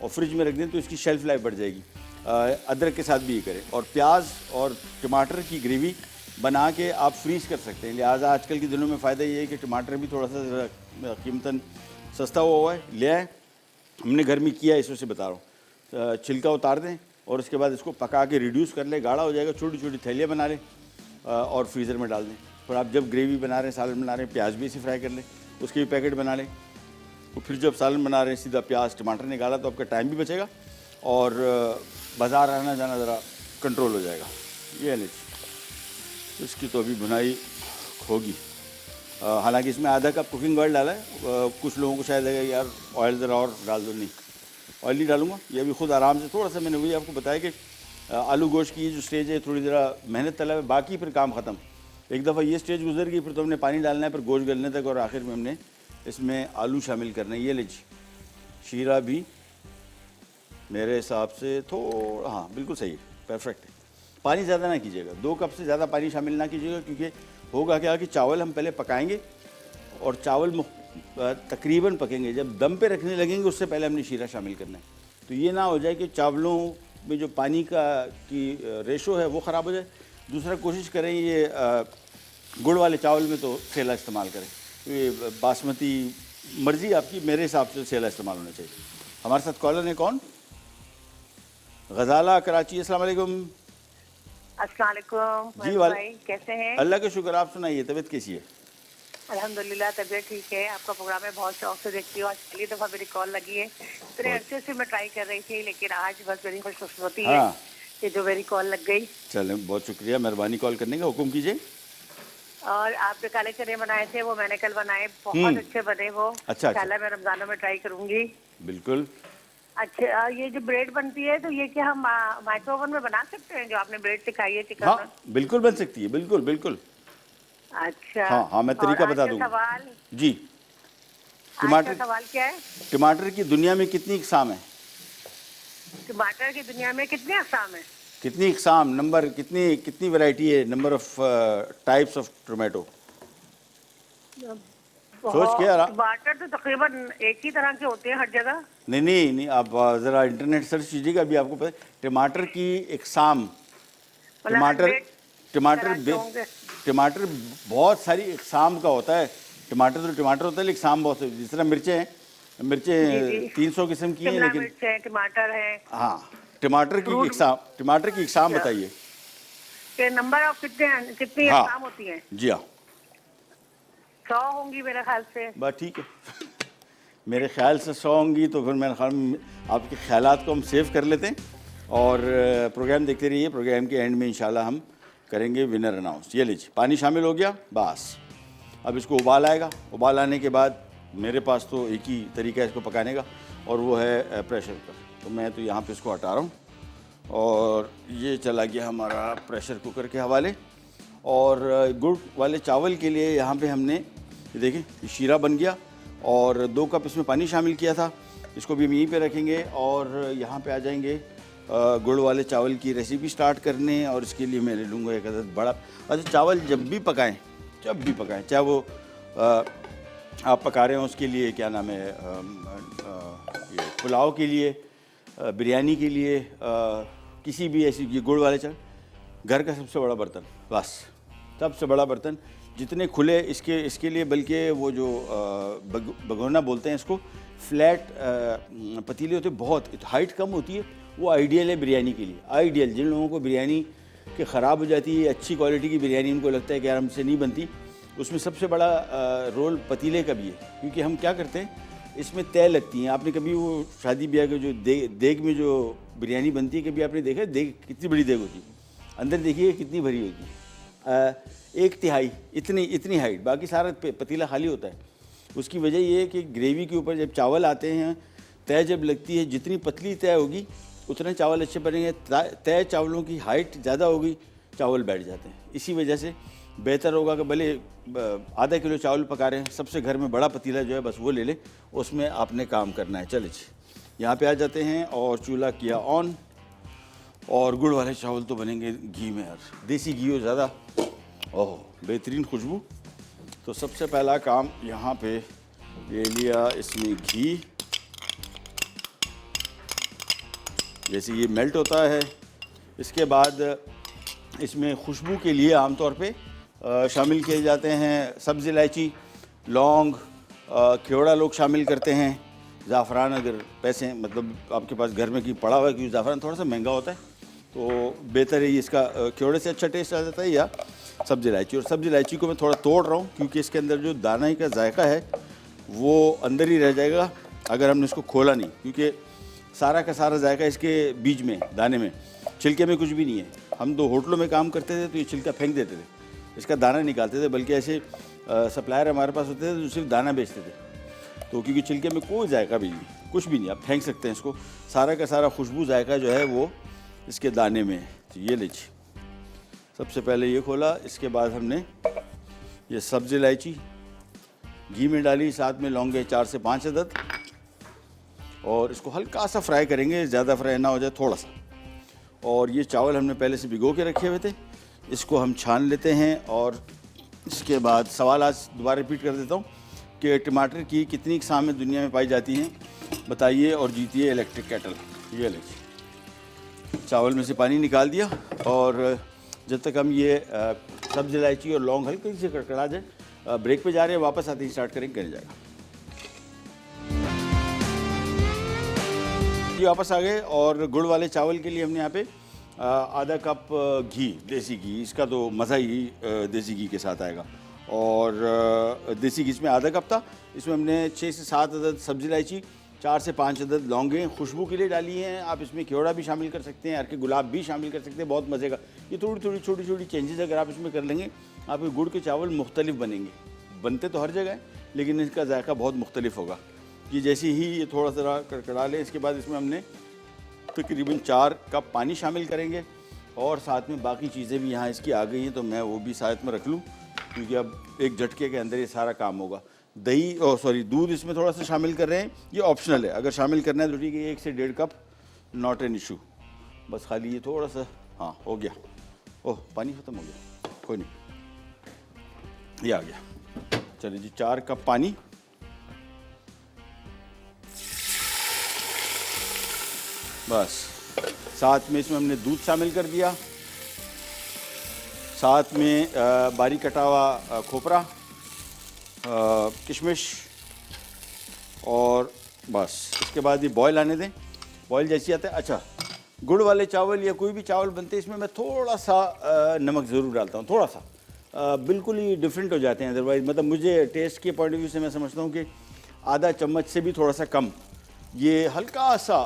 और फ्रिज में रख दें, तो इसकी शेल्फ़ लाइफ बढ़ जाएगी। अदरक के साथ भी ये करें। और प्याज और टमाटर की ग्रेवी बना के आप फ्रीज़ कर सकते हैं। लिहाजा आजकल के दिनों में फ़ायदा ये है कि टमाटर भी थोड़ा सा कीमतन सस्ता हुआ है, ले आए हमने घर में किया, इस वजह से बता रहा हूँ। छिलका उतार दें और उसके बाद इसको पका के रिड्यूस कर लें, गाढ़ा हो जाएगा, छोटी छोटी थैलियाँ बना लें और फ्रीज़र में डाल दें। फिर आप जब ग्रेवी बना रहे हैं, सालन बना रहे हैं, प्याज भी इसे फ्राई कर लें, उसके भी पैकेट बना लें। तो फिर जब सालन बना रहे हैं सीधा प्याज टमाटर निकाला, तो आपका टाइम भी बचेगा और बाज़ार आना जाना ज़रा कंट्रोल हो जाएगा। ये है नीचे, इसकी तो अभी बुनाई होगी। हालांकि इसमें आधा कप कुकिंग ऑयल डाला है। कुछ लोगों को शायद लगेगा यार ऑयल ज़रा और डाल दो, नहीं ऑयल नहीं डालूंगा, ये अभी खुद आराम से थोड़ा सा। मैंने वही आपको बताया कि आलू गोश्त की जो स्टेज है थोड़ी ज़रा मेहनत तलब है, बाकी फिर काम ख़त्म। एक दफ़ा ये स्टेज गुजर गई, फिर तो हमने पानी डालना है, फिर गोश्त गलने तक, और आखिर में हमने इसमें आलू शामिल करना है। ये लीजिए, शीरा भी मेरे हिसाब से थोड़ा, हाँ बिल्कुल सही है, परफेक्ट है। पानी ज़्यादा ना कीजिएगा, 2 कप से ज़्यादा पानी शामिल ना कीजिएगा, क्योंकि होगा क्या कि चावल हम पहले पकाएंगे और चावल तकरीबन पकेंगे, जब दम पे रखने लगेंगे उससे पहले हमने शीरा शामिल करना है। तो ये ना हो जाए कि चावलों में जो पानी की रेशो है वो ख़राब हो जाए। दूसरा, कोशिश करें ये गुड़ वाले चावल में तो सेला इस्तेमाल करें, ये बासमती मर्ज़ी आपकी, मेरे हिसाब से सेला इस्तेमाल होना चाहिए। हमारे साथ कॉलर ने कौन, गजाला कराची। अस्सलाम वालेकुम। अस्सलाम वालेकुम जी भाई, कैसे हैं? अल्लाह का शुक्र, आप सुनाइए, तबीयत कैसी है? अल्हम्दुलिल्लाह तबीयत ठीक है। आपका प्रोग्राम है, बहुत शौक से देखती हूँ। आज पहली दफ़ा मेरी कॉल लगी है, इतने अरसे से मैं ट्राई कर रही थी, लेकिन आज बस मेरी खुशकिस्मती है हाँ, कि जो मेरी कॉल लग गई। चलें, बहुत शुक्रिया, मेहरबानी कॉल करने का, हुक्म कीजिए। और आप जो काले चने बनाए थे वो मैंने कल बनाए, बहुत अच्छे बने वो। अच्छा। इंशाल्लाह मैं रमजानों में ट्राई करूंगी। बिल्कुल। अच्छा, ये जो ब्रेड बनती है तो ये क्या हम माइक्रो ओवन में बना सकते हैं? जो आपने ब्रेड सिखाई है चिकन हाँ, में। बिल्कुल बन सकती है, बिल्कुल बिल्कुल। अच्छा। हाँ हाँ, मैं तरीका और बता आज का दूंगा सवाल, जी। आज का टमाटर, सवाल क्या है? टमाटर की दुनिया में कितनी इकसाम है? टमाटर की दुनिया में कितने अक़साम है? कितनी इकसाम, नंबर, कितनी कितनी वैरायटी है, number of types of tomato? सोच के यार। टमाटर तो तकरीबन एक ही तरह के होते हैं हर जगह। नहीं नहीं नहीं, आप ज़रा इंटरनेट सर्च कीजिएगा, अभी आपको पता है टमाटर की इकसाम। मतलब टमाटर 100 टमाटर तरह के होंगे। टमाटर बहुत सारी इकसाम का होता है। टमाटर तो टमाटर होता है, लेकिन इकसाम बहुत, जिस तरह मिर्चें हैं, जी, मिर्चें 300 किस्म की हैं, शिमला लेकिन मिर्च है, टमाटर है। हाँ, टमाटर की इकसाम अच्छा। बताइए। के नंबर ऑफ कितनी हाँ अक़साम होती हैं? जी हाँ, 100 होंगी मेरे ख्याल से। बस ठीक है। मेरे ख्याल से 100 होंगी, तो फिर मेरे ख्याल में आपके ख्यालात को हम सेव कर लेते हैं और प्रोग्राम देखते रहिए। प्रोग्राम के एंड में इंशाल्लाह हम करेंगे विनर अनाउंस। ये लीजिए, पानी शामिल हो गया, बस अब इसको उबाल आएगा। उबाल आने के बाद मेरे पास तो एक ही तरीका है इसको पकाने का, और वो है प्रेशर कुकर। तो मैं तो यहाँ पे इसको हटा रहा हूँ, और ये चला गया हमारा प्रेशर कुकर के हवाले। और गुड़ वाले चावल के लिए यहाँ पे हमने, ये देखें, ये शीरा बन गया, और 2 कप इसमें पानी शामिल किया था। इसको भी हम यहीं पे रखेंगे, और यहाँ पे आ जाएंगे गुड़ वाले चावल की रेसिपी स्टार्ट करने। और इसके लिए मैं ले लूँगा एक अदद बड़ा। अच्छा, चावल जब भी पकाएं, चाहे वो आप पका रहे हो उसके लिए, क्या नाम है, ये पुलाव के लिए, बिरयानी के लिए, किसी भी ऐसी, ये गुड़ वाले चावल, घर का सबसे बड़ा बर्तन, बस सबसे बड़ा बर्तन। जितने खुले इसके लिए, बल्कि वो जो भगोना बोलते हैं इसको, फ्लैट पतीले होते, बहुत हाइट कम होती है, वो आइडियल है बिरयानी के लिए। आइडियल, जिन लोगों को बिरयानी के ख़राब हो जाती है, अच्छी क्वालिटी की बिरयानी उनको लगता है कि यार हमसे नहीं बनती, उसमें सबसे बड़ा रोल पतीले का भी है। क्योंकि हम क्या करते हैं, इसमें तय लगती हैं। आपने कभी वो शादी ब्याह के जो देग में जो बिरयानी बनती है, कभी आपने देखा है देग कितनी बड़ी देग होती है? अंदर देखिए कितनी भरी होती है, 1/3 इतनी हाइट, बाकी सारा पतीला खाली होता है। उसकी वजह ये है कि ग्रेवी के ऊपर जब चावल आते हैं, तय जब लगती है, जितनी पतली तय होगी उतने चावल अच्छे बनेंगे। तय चावलों की हाइट ज़्यादा होगी, चावल बैठ जाते हैं। इसी वजह से बेहतर होगा कि भले आधा किलो चावल पका रहे हैं, सबसे घर में बड़ा पतीला जो है बस वो ले लें, उसमें आपने काम करना है। चलिए यहाँ पे आ जाते हैं, और चूल्हा किया ऑन, और गुड़ वाले चावल तो बनेंगे घी में, यार देसी घी हो ज़्यादा, ओह बेहतरीन खुशबू। तो सबसे पहला काम यहाँ पे ले लिया, इसमें घी, जैसे ये मेल्ट होता है, इसके बाद इसमें खुशबू के लिए आमतौर पे शामिल किए जाते हैं सब्ज़ इलायची, लौंग, केवड़ा लोग शामिल करते हैं, ज़ाफ़रान अगर पैसे, मतलब आपके पास घर में की पड़ा हुआ है, क्योंकि ज़ाफ़रान थोड़ा सा महंगा होता है, तो बेहतर है इसका केवड़े से अच्छा टेस्ट आ जाता है, या सब्ज़ इलायची। और सब्ज़ इलायची को मैं थोड़ा तोड़ रहा हूँ, क्योंकि इसके अंदर जो दाना का जायका है वो अंदर ही रह जाएगा अगर हमने इसको खोला नहीं, क्योंकि सारा का सारा जायका इसके बीज में, दाने में, छिलके में कुछ भी नहीं है। हम तो होटलों में काम करते थे तो ये छिलका फेंक देते थे, इसका दाना निकालते थे, बल्कि ऐसे सप्लायर हमारे पास होते थे जो सिर्फ दाना बेचते थे, तो क्योंकि छिलके में कोई जायका भी नहीं, कुछ भी नहीं, आप फेंक सकते हैं इसको। सारा का सारा खुशबू जायका जो है वो इसके दाने में है। तो ये लीजिए, सबसे पहले ये खोला, इसके बाद हमने ये सब्ज़ इलायची घी में डाली, साथ में लौंगे 4 से 5 अदद, और इसको हल्का सा फ्राई करेंगे, ज़्यादा फ्राई ना हो जाए, थोड़ा सा। और ये चावल हमने पहले से भिगो के रखे हुए थे, इसको हम छान लेते हैं। और इसके बाद सवाल आज दोबारा रिपीट कर देता हूँ कि टमाटर की कितनी अक़सामें दुनिया में पाई जाती हैं, बताइए और जीतिए इलेक्ट्रिक केटल। ये लीजिए, चावल में से पानी निकाल दिया, और जब तक हम ये सब्ज़ इलायची और लौंग हल्की से कड़कड़ा जाए, ब्रेक पे जा रहे हैं, वापस आते ही स्टार्ट करेंगे, कर जाएगा। ये वापस आ गए, और गुड़ वाले चावल के लिए हमने यहाँ पे आधा कप घी, देसी घी, इसका तो मज़ा ही देसी घी के साथ आएगा। और देसी घी इसमें आधा कप था, इसमें हमने 6 से 7 अदद सब्ज़ी इलायची, 4 से 5 अदद लौंगे खुशबू के लिए डाली हैं। आप इसमें केवड़ा भी शामिल कर सकते हैं, अर्के गुलाब भी शामिल कर सकते हैं, बहुत मज़े का। ये थोड़ी थोड़ी छोटी छोटी चेंजेस अगर आप इसमें कर लेंगे, आपके गुड़ के चावल मुख्तलिफ बनेंगे। बनते तो हर जगह है, लेकिन इसका जायका बहुत मुख्तलिफ होगा। कि जैसे ही ये थोड़ा सा कड़कड़ा लें, इसके बाद इसमें हमने तकरीबन 4 कप पानी शामिल करेंगे, और साथ में बाकी चीज़ें भी यहाँ इसकी आ गई हैं, तो मैं वो भी साथ में रख लूँ, क्योंकि अब एक झटके के अंदर ये सारा काम होगा। दही दूध इसमें थोड़ा सा शामिल कर रहे हैं, ये ऑप्शनल है, अगर शामिल करना है तो ठीक है, 1 से 1.5 कप, नॉट एन इशू। बस खाली ये थोड़ा सा, हाँ हो गया। ओह पानी ख़त्म हो गया, कोई नहीं, ये आ गया। चलिए जी, 4 कप पानी, बस। साथ में इसमें हमने दूध शामिल कर दिया, साथ में बारीक कटा हुआ खोपरा, किशमिश, और बस। इसके बाद ये बॉयल आने दें, बॉयल जैसी आता है। अच्छा, गुड़ वाले चावल या कोई भी चावल बनते हैं, इसमें मैं थोड़ा सा नमक ज़रूर डालता हूँ, थोड़ा सा, बिल्कुल ही डिफरेंट हो जाते हैं अदरवाइज़। मतलब मुझे टेस्ट के पॉइंट ऑफ व्यू से मैं समझता हूँ कि आधा चम्मच से भी थोड़ा सा कम, ये हल्का सा,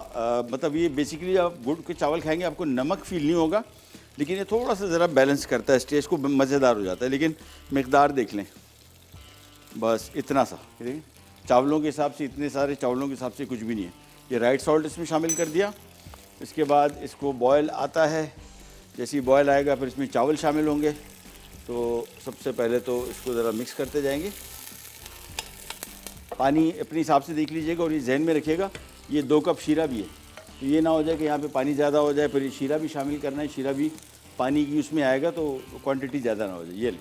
मतलब ये बेसिकली आप गुड़ के चावल खाएंगे आपको नमक फील नहीं होगा, लेकिन ये थोड़ा सा ज़रा बैलेंस करता है, इस टेस्ट को मज़ेदार हो जाता है। लेकिन मिकदार देख लें, बस इतना सा, देखिए चावलों के हिसाब से, इतने सारे चावलों के हिसाब से कुछ भी नहीं है। ये राइट सॉल्ट इसमें शामिल कर दिया। इसके बाद इसको बॉयल आता है, जैसे ही बॉयल आएगा फिर इसमें चावल शामिल होंगे। तो सबसे पहले तो इसको ज़रा मिक्स करते जाएंगे, पानी अपने हिसाब से देख लीजिएगा, और ये जहन में रखिएगा ये 2 कप शीरा भी है, तो ये ना हो जाए कि यहाँ पे पानी ज़्यादा हो जाए, फिर ये शीरा भी शामिल करना है, शीरा भी पानी की उसमें आएगा तो क्वांटिटी ज़्यादा ना हो जाए। ये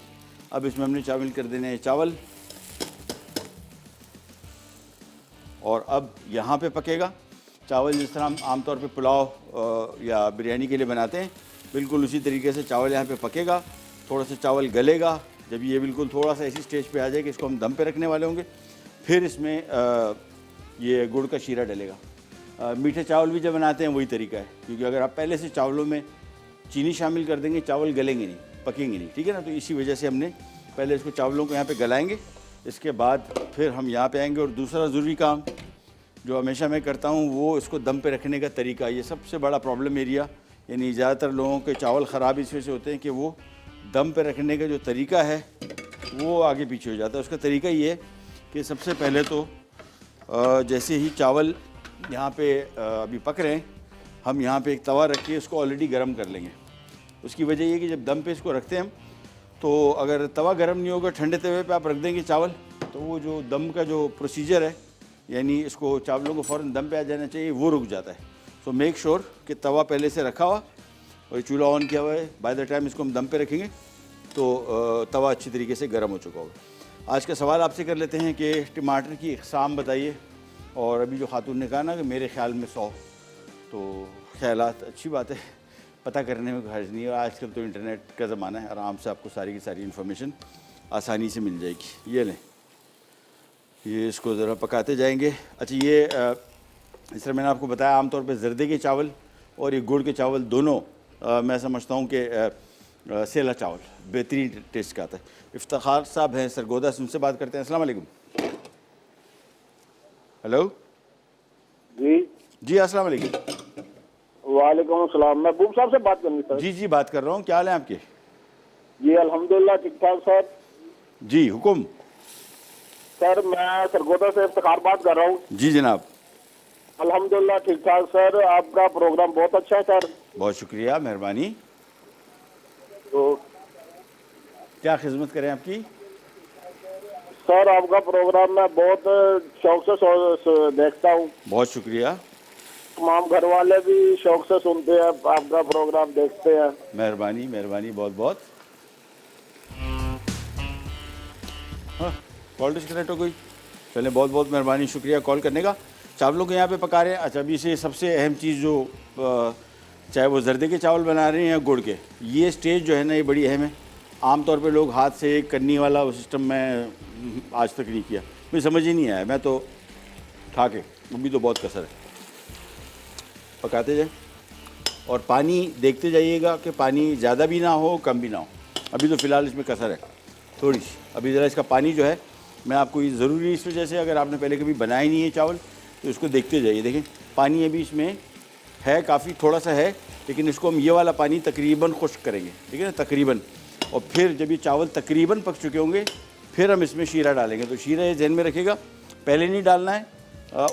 अब इसमें हमने शामिल कर देने हैं चावल, और अब यहाँ पे पकेगा चावल जिस तरह हम आमतौर पे पुलाव या बिरयानी के लिए बनाते हैं, बिल्कुल उसी तरीके से चावल यहाँ पे पकेगा। थोड़ा सा चावल गलेगा, जब ये बिल्कुल थोड़ा सा ऐसी स्टेज पे आ जाए कि इसको हम दम पे रखने वाले होंगे, फिर इसमें ये गुड़ का शीरा डलेगा। मीठे चावल भी जब बनाते हैं वही तरीका है, क्योंकि अगर आप पहले से चावलों में चीनी शामिल कर देंगे, चावल गलेंगे नहीं, पकेंगे नहीं, ठीक है ना। तो इसी वजह से हमने पहले इसको चावलों को यहाँ पे गलाएंगे, इसके बाद फिर हम यहाँ पे आएंगे। और दूसरा ज़रूरी काम जो हमेशा मैं करता हूँ, वो इसको दम पे रखने का तरीका। ये सबसे बड़ा प्रॉब्लम एरिया, यानी ज़्यादातर लोगों के चावल ख़राब इस वजह से होते हैं कि वो दम पे रखने का जो तरीका है वो आगे पीछे हो जाता है। उसका तरीका ये है कि सबसे पहले तो जैसे ही चावल यहाँ पे अभी पक रहे हैं, हम यहाँ पे एक तवा रख के इसको ऑलरेडी गर्म कर लेंगे। उसकी वजह ये कि जब दम पे इसको रखते हैं हम, तो अगर तवा गर्म नहीं होगा, ठंडे तवे पे आप रख देंगे चावल, तो वो जो दम का जो प्रोसीजर है, यानी इसको चावलों को फ़ौरन दम पे आ जाना चाहिए, वो रुक जाता है। सो मेक श्योर कि तवा पहले से रखा हुआ और चूल्हा ऑन किया हुआ है, बाय द टाइम इसको हम दम पे रखेंगे तो तवा अच्छी तरीके से गर्म हो चुका होगा। आज का सवाल आपसे कर लेते हैं कि टमाटर की इक़साम बताइए। और अभी जो खातून ने कहा ना कि मेरे ख्याल में 100, तो ख्यालात अच्छी बात है, पता करने में हर्ज नहीं है। आजकल तो इंटरनेट का ज़माना है, आराम से आपको सारी की सारी इन्फॉर्मेशन आसानी से मिल जाएगी। ये लें, ये इसको ज़रा पकाते जाएंगे। अच्छा, ये इस तरह मैंने आपको बताया, आमतौर पे जर्दे के चावल और ये गुड़ के चावल दोनों मैं समझता हूँ कि सेला चावल बेहतरीन टेस्ट का आता है। इफ्तिखार साहब हैं सरगोदा से, उनसे बात करते हैं। अस्सलाम वालेकुम। हेलो जी, अस्सलाम वालेकुम। वालेकुम अस्सलाम। महबूब साहब से बात करनी सर? जी बात कर रहा हूँ। क्या हाल है आपके? जी अल्हम्दुलिल्लाह ठीक ठाक सर। जी हुकुम। सर मैं सरगोदा से इफ्तिखार बात कर रहा हूँ। जी जनाब। अल्हम्दुलिल्लाह ठीक ठाक सर, आपका प्रोग्राम बहुत अच्छा है सर। बहुत शुक्रिया, मेहरबानी। तो क्या खिदमत करें आपकी? सर आपका प्रोग्राम मैं बहुत शौक से देखता हूँ। बहुत शुक्रिया। तमाम घर वाले भी शौक से सुनते हैं, आपका प्रोग्राम देखते हैं। मेहरबानी मेहरबानी, बहुत बहुत। हाँ, कॉल डिस्कनेक्ट हो गई। चलें, बहुत बहुत मेहरबानी, शुक्रिया कॉल करने का। चावलों को यहाँ पे पका रहे हैं। अच्छा, अभी से सबसे अहम चीज़ जो चाहे वो जर्दे के चावल बना रहे हैं या गुड़ के, ये स्टेज जो है ना, ये बड़ी अहम है। आमतौर पे लोग हाथ से करनी वाला वो सिस्टम मैं आज तक नहीं किया, मुझे समझ ही नहीं आया। मैं तो खा के अभी तो बहुत कसर है। पकाते जाए और पानी देखते जाइएगा कि पानी ज़्यादा भी ना हो कम भी ना हो। अभी तो फ़िलहाल इसमें कसर है थोड़ी सी। अभी ज़रा इसका पानी जो है, मैं आपको ये ज़रूरी इस वजह से, अगर आपने पहले कभी बनाया नहीं है चावल तो इसको देखते जाइए। देखें पानी अभी इसमें है, काफ़ी थोड़ा सा है, लेकिन इसको हम ये वाला पानी तकरीबन खुश्क करेंगे, ठीक है ना, तकरीबन। और फिर जब ये चावल तकरीबन पक चुके होंगे फिर हम इसमें शीरा डालेंगे। तो शीरा ये ध्यान में रखिएगा, पहले नहीं डालना है,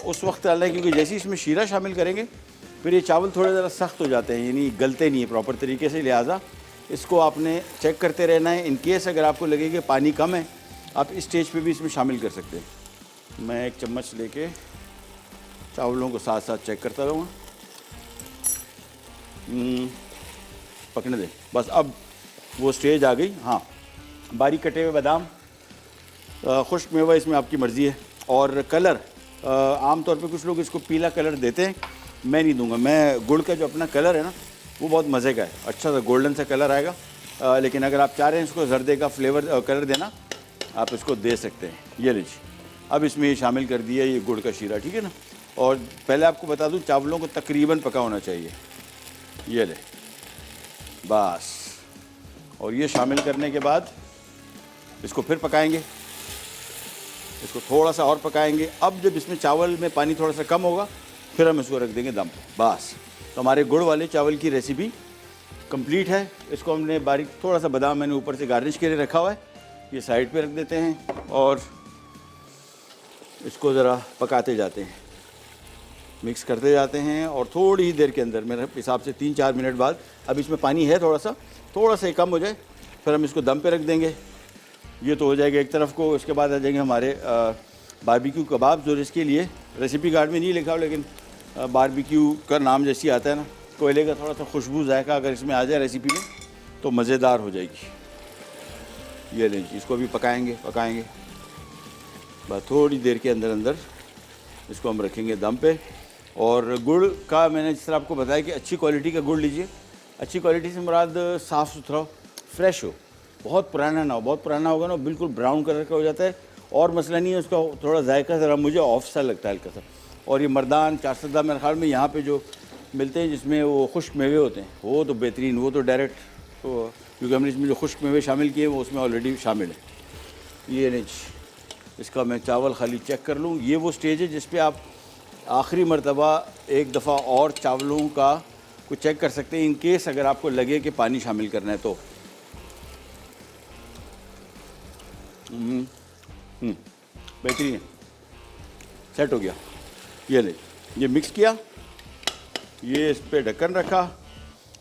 उस वक्त डालना है, क्योंकि जैसे ही इसमें शीरा शामिल करेंगे फिर ये चावल थोड़े ज़रा सख्त हो जाते हैं, यानी गलते नहीं है प्रॉपर तरीके से। लिहाजा इसको आपने चेक करते रहना है। इन केस अगर आपको लगे कि पानी कम है, आप इस स्टेज पे भी इसमें शामिल कर सकते हैं। मैं एक चम्मच लेके चावलों को साथ साथ चेक करता रहूँगा। पकने दें बस। अब वो स्टेज आ गई। हाँ, बारीक कटे हुए बादाम, खुश्क मेवा, इसमें आपकी मर्ज़ी है। और कलर, आमतौर पे कुछ लोग इसको पीला कलर देते हैं, मैं नहीं दूंगा। मैं गुड़ का जो अपना कलर है ना, वो बहुत मज़े का है, अच्छा सा गोल्डन सा कलर आएगा। लेकिन अगर आप चाह रहे हैं इसको जर्दे का फ्लेवर कलर देना, आप इसको दे सकते हैं। ये लीजिए, अब इसमें ये शामिल कर दिया ये गुड़ का शीरा, ठीक है ना। और पहले आपको बता दूं, चावलों को तकरीबन पका होना चाहिए। ये ले बस। और ये शामिल करने के बाद इसको फिर पकाएंगे, इसको थोड़ा सा और पकाएंगे। अब जब इसमें चावल में पानी थोड़ा सा कम होगा फिर हम इसको रख देंगे दम पे, बस। तो हमारे गुड़ वाले चावल की रेसिपी कंप्लीट है। इसको हमने बारीक थोड़ा सा बादाम मैंने ऊपर से गार्निश के लिए रखा हुआ है, ये साइड पे रख देते हैं और इसको ज़रा पकाते जाते हैं, मिक्स करते जाते हैं। और थोड़ी ही देर के अंदर, मेरे हिसाब से 3-4 मिनट बाद, अब इसमें पानी है थोड़ा सा कम हो जाए, फिर हम इसको दम पे रख देंगे। ये तो हो जाएगा एक तरफ को। इसके बाद आ जाएंगे हमारे बारबेक्यू कबाब, जो इसके लिए रेसिपी कार्ड में नहीं लिखा हो, लेकिन बारबेक्यू का नाम जैसी आता है ना, कोयले का थोड़ा सा खुशबू जायका अगर इसमें आ जाए रेसिपी में तो मज़ेदार हो जाएगी। ये लीजिए, इसको भी पकाएंगे बस थोड़ी देर के अंदर इसको हम रखेंगे दम पे। और गुड़ का मैंने जिस तरह आपको बताया कि अच्छी क्वालिटी का गुड़ लीजिए। अच्छी क्वालिटी से मुराद साफ़ सुथरा हो, फ्रेश हो, बहुत पुराना ना हो। बहुत पुराना होगा ना, बिल्कुल ब्राउन कलर का हो जाता है। और मसला नहीं है, उसका थोड़ा जायका ज़रा मुझे ऑफ सा लगता है, हल्का सा। और ये मर्दान, चारसदा, मेरे ख्याल में यहाँ पे जो मिलते हैं जिसमें वो खुश्क मेवे होते हैं, वो तो बेहतरीन, वो तो डायरेक्ट, तो क्योंकि हमने इसमें जो खुश्क मेवे शामिल किए वो उसमें ऑलरेडी शामिल है। ये नहीं, इसका मैं चावल खाली चेक कर लूँ। ये वो स्टेज है जिस पे आप आखिरी मरतबा एक दफ़ा और चावलों का को चेक कर सकते हैं, इन केस अगर आपको लगे कि पानी शामिल करना है तो। बेहतरीन है, सेट हो गया। ये ले, ये मिक्स किया, ये इस पर ढक्कन रखा,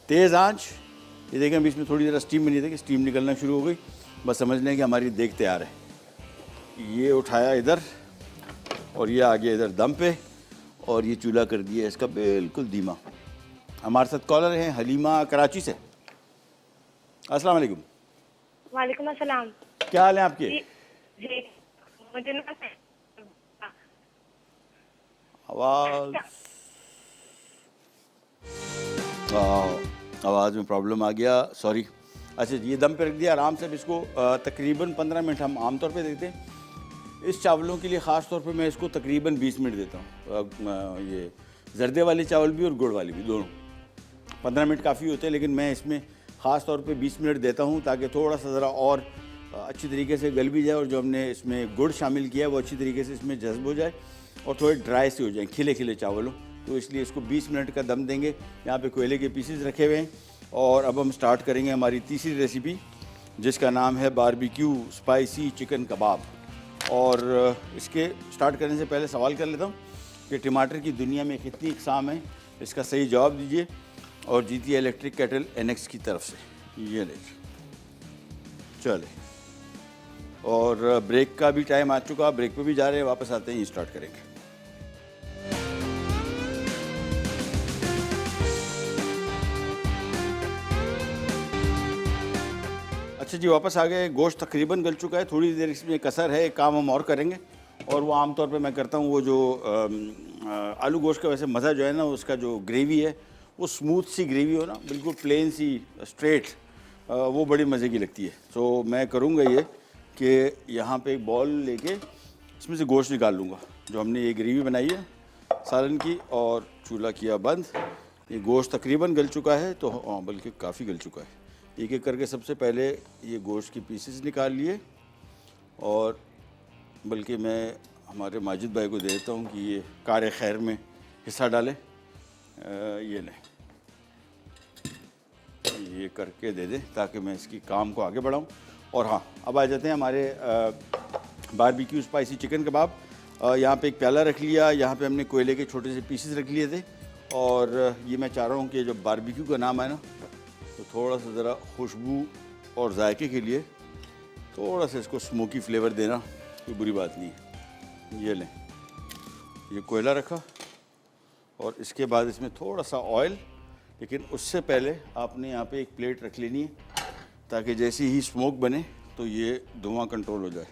तेज़ आंच। ये देखें अभी इसमें थोड़ी ज़रा स्टीम बनी थी कि स्टीम निकलना शुरू हो गई, बस समझ लें कि हमारी देग तैयार है। ये उठाया इधर और ये आ गया इधर दम पे, और ये चूल्हा कर दिया इसका बिल्कुल धीमा। हमारे साथ कॉलर हैं हलीमा कराची से। अस्सलाम वालेकुम। वालेकुम अस्सलाम। क्या हाल है आपके? जी मुझे ना आवाज़ में प्रॉब्लम आ गया, सॉरी। अच्छा, ये दम पे रख दिया आराम से। अब इसको तकरीबन 15 मिनट हम आमतौर पे देते हैं। इस चावलों के लिए ख़ास तौर पे मैं इसको तकरीबन 20 मिनट देता हूँ। ये जर्दे वाले चावल भी और गुड़ वाले भी, दोनों 15 मिनट काफ़ी होते हैं, लेकिन मैं इसमें ख़ास तौर पे 20 मिनट देता हूँ ताकि थोड़ा सा ज़रा और अच्छी तरीके से गल भी जाए, और जो हमने इसमें गुड़ शामिल किया है वो अच्छी तरीके से इसमें जज्ब हो जाए और थोड़े ड्राई से हो जाए, खिले खिले चावल हो। तो इसलिए इसको 20 मिनट का दम देंगे। यहाँ पे कोयले के पीसेस रखे हुए हैं। और अब हम स्टार्ट करेंगे हमारी तीसरी रेसिपी, जिसका नाम है बारबेक्यू स्पाइसी चिकन कबाब। और इसके स्टार्ट करने से पहले सवाल कर लेता हूँ कि टमाटर की दुनिया में कितनी इकसाम है, इसका सही जवाब दीजिए और जीती इलेक्ट्रिक केटल NX की तरफ से। ये ले चले, और ब्रेक का भी टाइम आ चुका, ब्रेक पे भी जा रहे हैं, वापस आते ही स्टार्ट करेंगे। अच्छा जी, वापस आ गए। गोश्त तकरीबन गल चुका है, थोड़ी देर इसमें कसर है, एक काम हम और करेंगे, और वो आमतौर पे मैं करता हूँ। वो जो आलू गोश्त का वैसे मज़ा जो है ना, उसका जो ग्रेवी है वो स्मूथ सी ग्रेवी हो ना, बिल्कुल प्लेन सी स्ट्रेट, वो बड़ी मज़े की लगती है। तो मैं करूँगा ये कि यहाँ पे एक बॉल लेके इसमें से गोश्त निकाल लूँगा जो हमने ये ग्रेवी बनाई है सालन की, और चूल्हा किया बंद। ये गोश्त तकरीबन गल चुका है, तो बल्कि काफ़ी गल चुका है। एक एक करके सबसे पहले ये गोश्त की पीसेस निकाल लिए, और बल्कि मैं हमारे माजिद भाई को देता हूँ कि ये कार खैर में हिस्सा डालें। ये लें, ये करके दे दें ताकि मैं इसकी काम को आगे बढ़ाऊँ। और हाँ, अब आ जाते हैं हमारे बारबेक्यू स्पाइसी चिकन कबाब। यहाँ पे एक प्याला रख लिया, यहाँ पे हमने कोयले के छोटे से पीसेस रख लिए थे, और ये मैं चाह रहा हूँ कि जब बारबेक्यू का नाम है ना, तो थोड़ा सा ज़रा खुशबू और जायके के लिए थोड़ा सा इसको स्मोकी फ्लेवर देना कोई बुरी बात नहीं है। ये लें, ये कोयला रखा, और इसके बाद इसमें थोड़ा सा ऑयल, लेकिन उससे पहले आपने यहाँ पे एक प्लेट रख लेनी है ताकि जैसे ही स्मोक बने तो ये धुआं कंट्रोल हो जाए।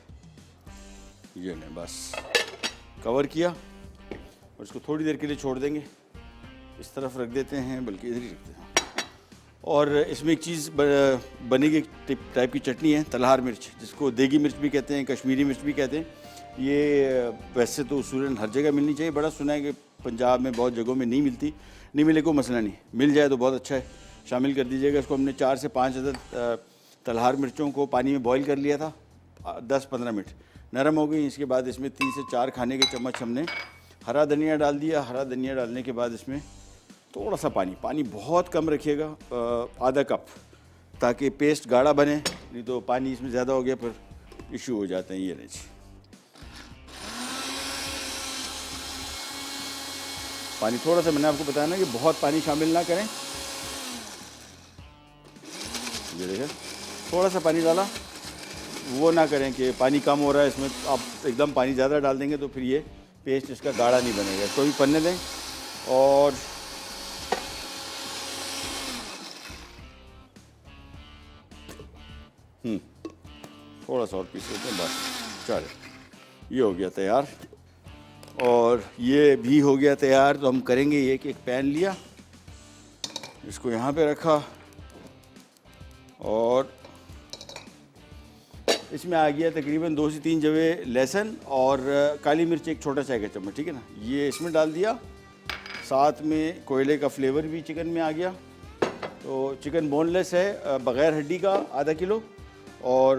ये लें, बस कवर किया, और इसको थोड़ी देर के लिए छोड़ देंगे। इस तरफ रख देते हैं, बल्कि इधर ही रखते हैं। और इसमें एक चीज़ बनेगी, टाइप की चटनी है, तलहार मिर्च, जिसको देगी मिर्च भी कहते हैं, कश्मीरी मिर्च भी कहते हैं। ये वैसे तो उसूलन हर जगह मिलनी चाहिए, बड़ा सुना है कि पंजाब में बहुत जगहों में नहीं मिलती। नहीं मिले कोई मसला नहीं, मिल जाए तो बहुत अच्छा है, शामिल कर दीजिएगा इसको। हमने 4 से 5 अदद तलहार मिर्चों को पानी में बॉईल कर लिया था, 10-15 मिनट, नरम हो गई। इसके बाद इसमें 3 से 4 खाने के चम्मच हमने हरा धनिया डाल दिया। हरा धनिया डालने के बाद इसमें थोड़ा सा पानी बहुत कम रखिएगा, आधा कप, ताकि पेस्ट गाढ़ा बने, नहीं तो पानी इसमें ज़्यादा हो गया फिर इशू हो जाते हैं। ये नहीं, पानी थोड़ा सा, मैंने आपको बताया ना कि बहुत पानी शामिल ना करें। ये देखें, थोड़ा सा पानी डाला, वो ना करें कि पानी कम हो रहा है इसमें, आप एकदम पानी ज़्यादा डाल देंगे तो फिर ये पेस्ट इसका गाढ़ा नहीं बनेगा। इसको भी पन्ने दें, और थोड़ा सा और पीस लेते हैं, बस चले, ये हो गया तैयार। और ये भी हो गया तैयार। तो हम करेंगे ये कि एक पैन लिया, इसको यहाँ पे रखा, और इसमें आ गया तकरीबन 2 से 3 जवे लहसुन, और काली मिर्च एक छोटा चाय का चम्मच, ठीक है ना, ये इसमें डाल दिया। साथ में कोयले का फ्लेवर भी चिकन में आ गया। तो चिकन बोनलेस है, बग़ैर हड्डी का, आधा किलो, और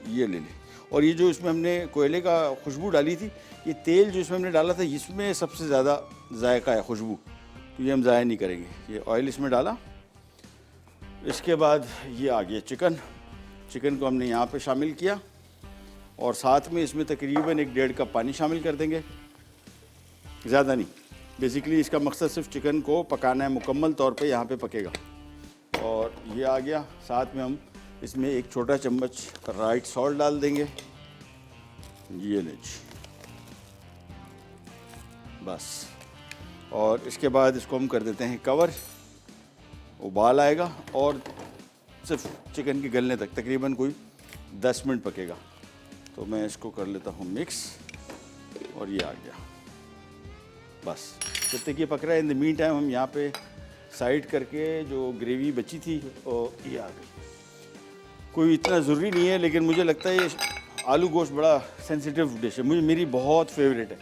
ये ले लें। और ये जो इसमें हमने कोयले का खुशबू डाली थी, ये तेल जो इसमें हमने डाला था, इसमें सबसे ज़्यादा जायका है, खुशबू, तो ये हम ज़ाया नहीं करेंगे। ये ऑयल इसमें डाला, इसके बाद ये आ गया चिकन को हमने यहाँ पे शामिल किया, और साथ में इसमें तकरीबन 1-1.5 कप पानी शामिल कर देंगे, ज़्यादा नहीं। बेसिकली इसका मकसद सिर्फ चिकन को पकाना है, मुकम्मल तौर पे यहाँ पे पकेगा। और ये आ गया, साथ में हम इसमें 1 छोटा चम्मच राइट सॉल्ट डाल देंगे। ये ले जी, बस। और इसके बाद इसको हम कर देते हैं कवर, उबाल आएगा और सिर्फ चिकन के गलने तक तकरीबन कोई 10 मिनट पकेगा। तो मैं इसको कर लेता हूँ मिक्स, और ये आ गया, बस। जब तक ये पक रहा है, इन द मीन टाइम हम यहाँ पे साइड करके जो ग्रेवी बची थी, और ये आ गई। कोई इतना ज़रूरी नहीं है, लेकिन मुझे लगता है ये आलू गोश्त बड़ा सेंसिटिव डिश है, मेरी बहुत फेवरेट है,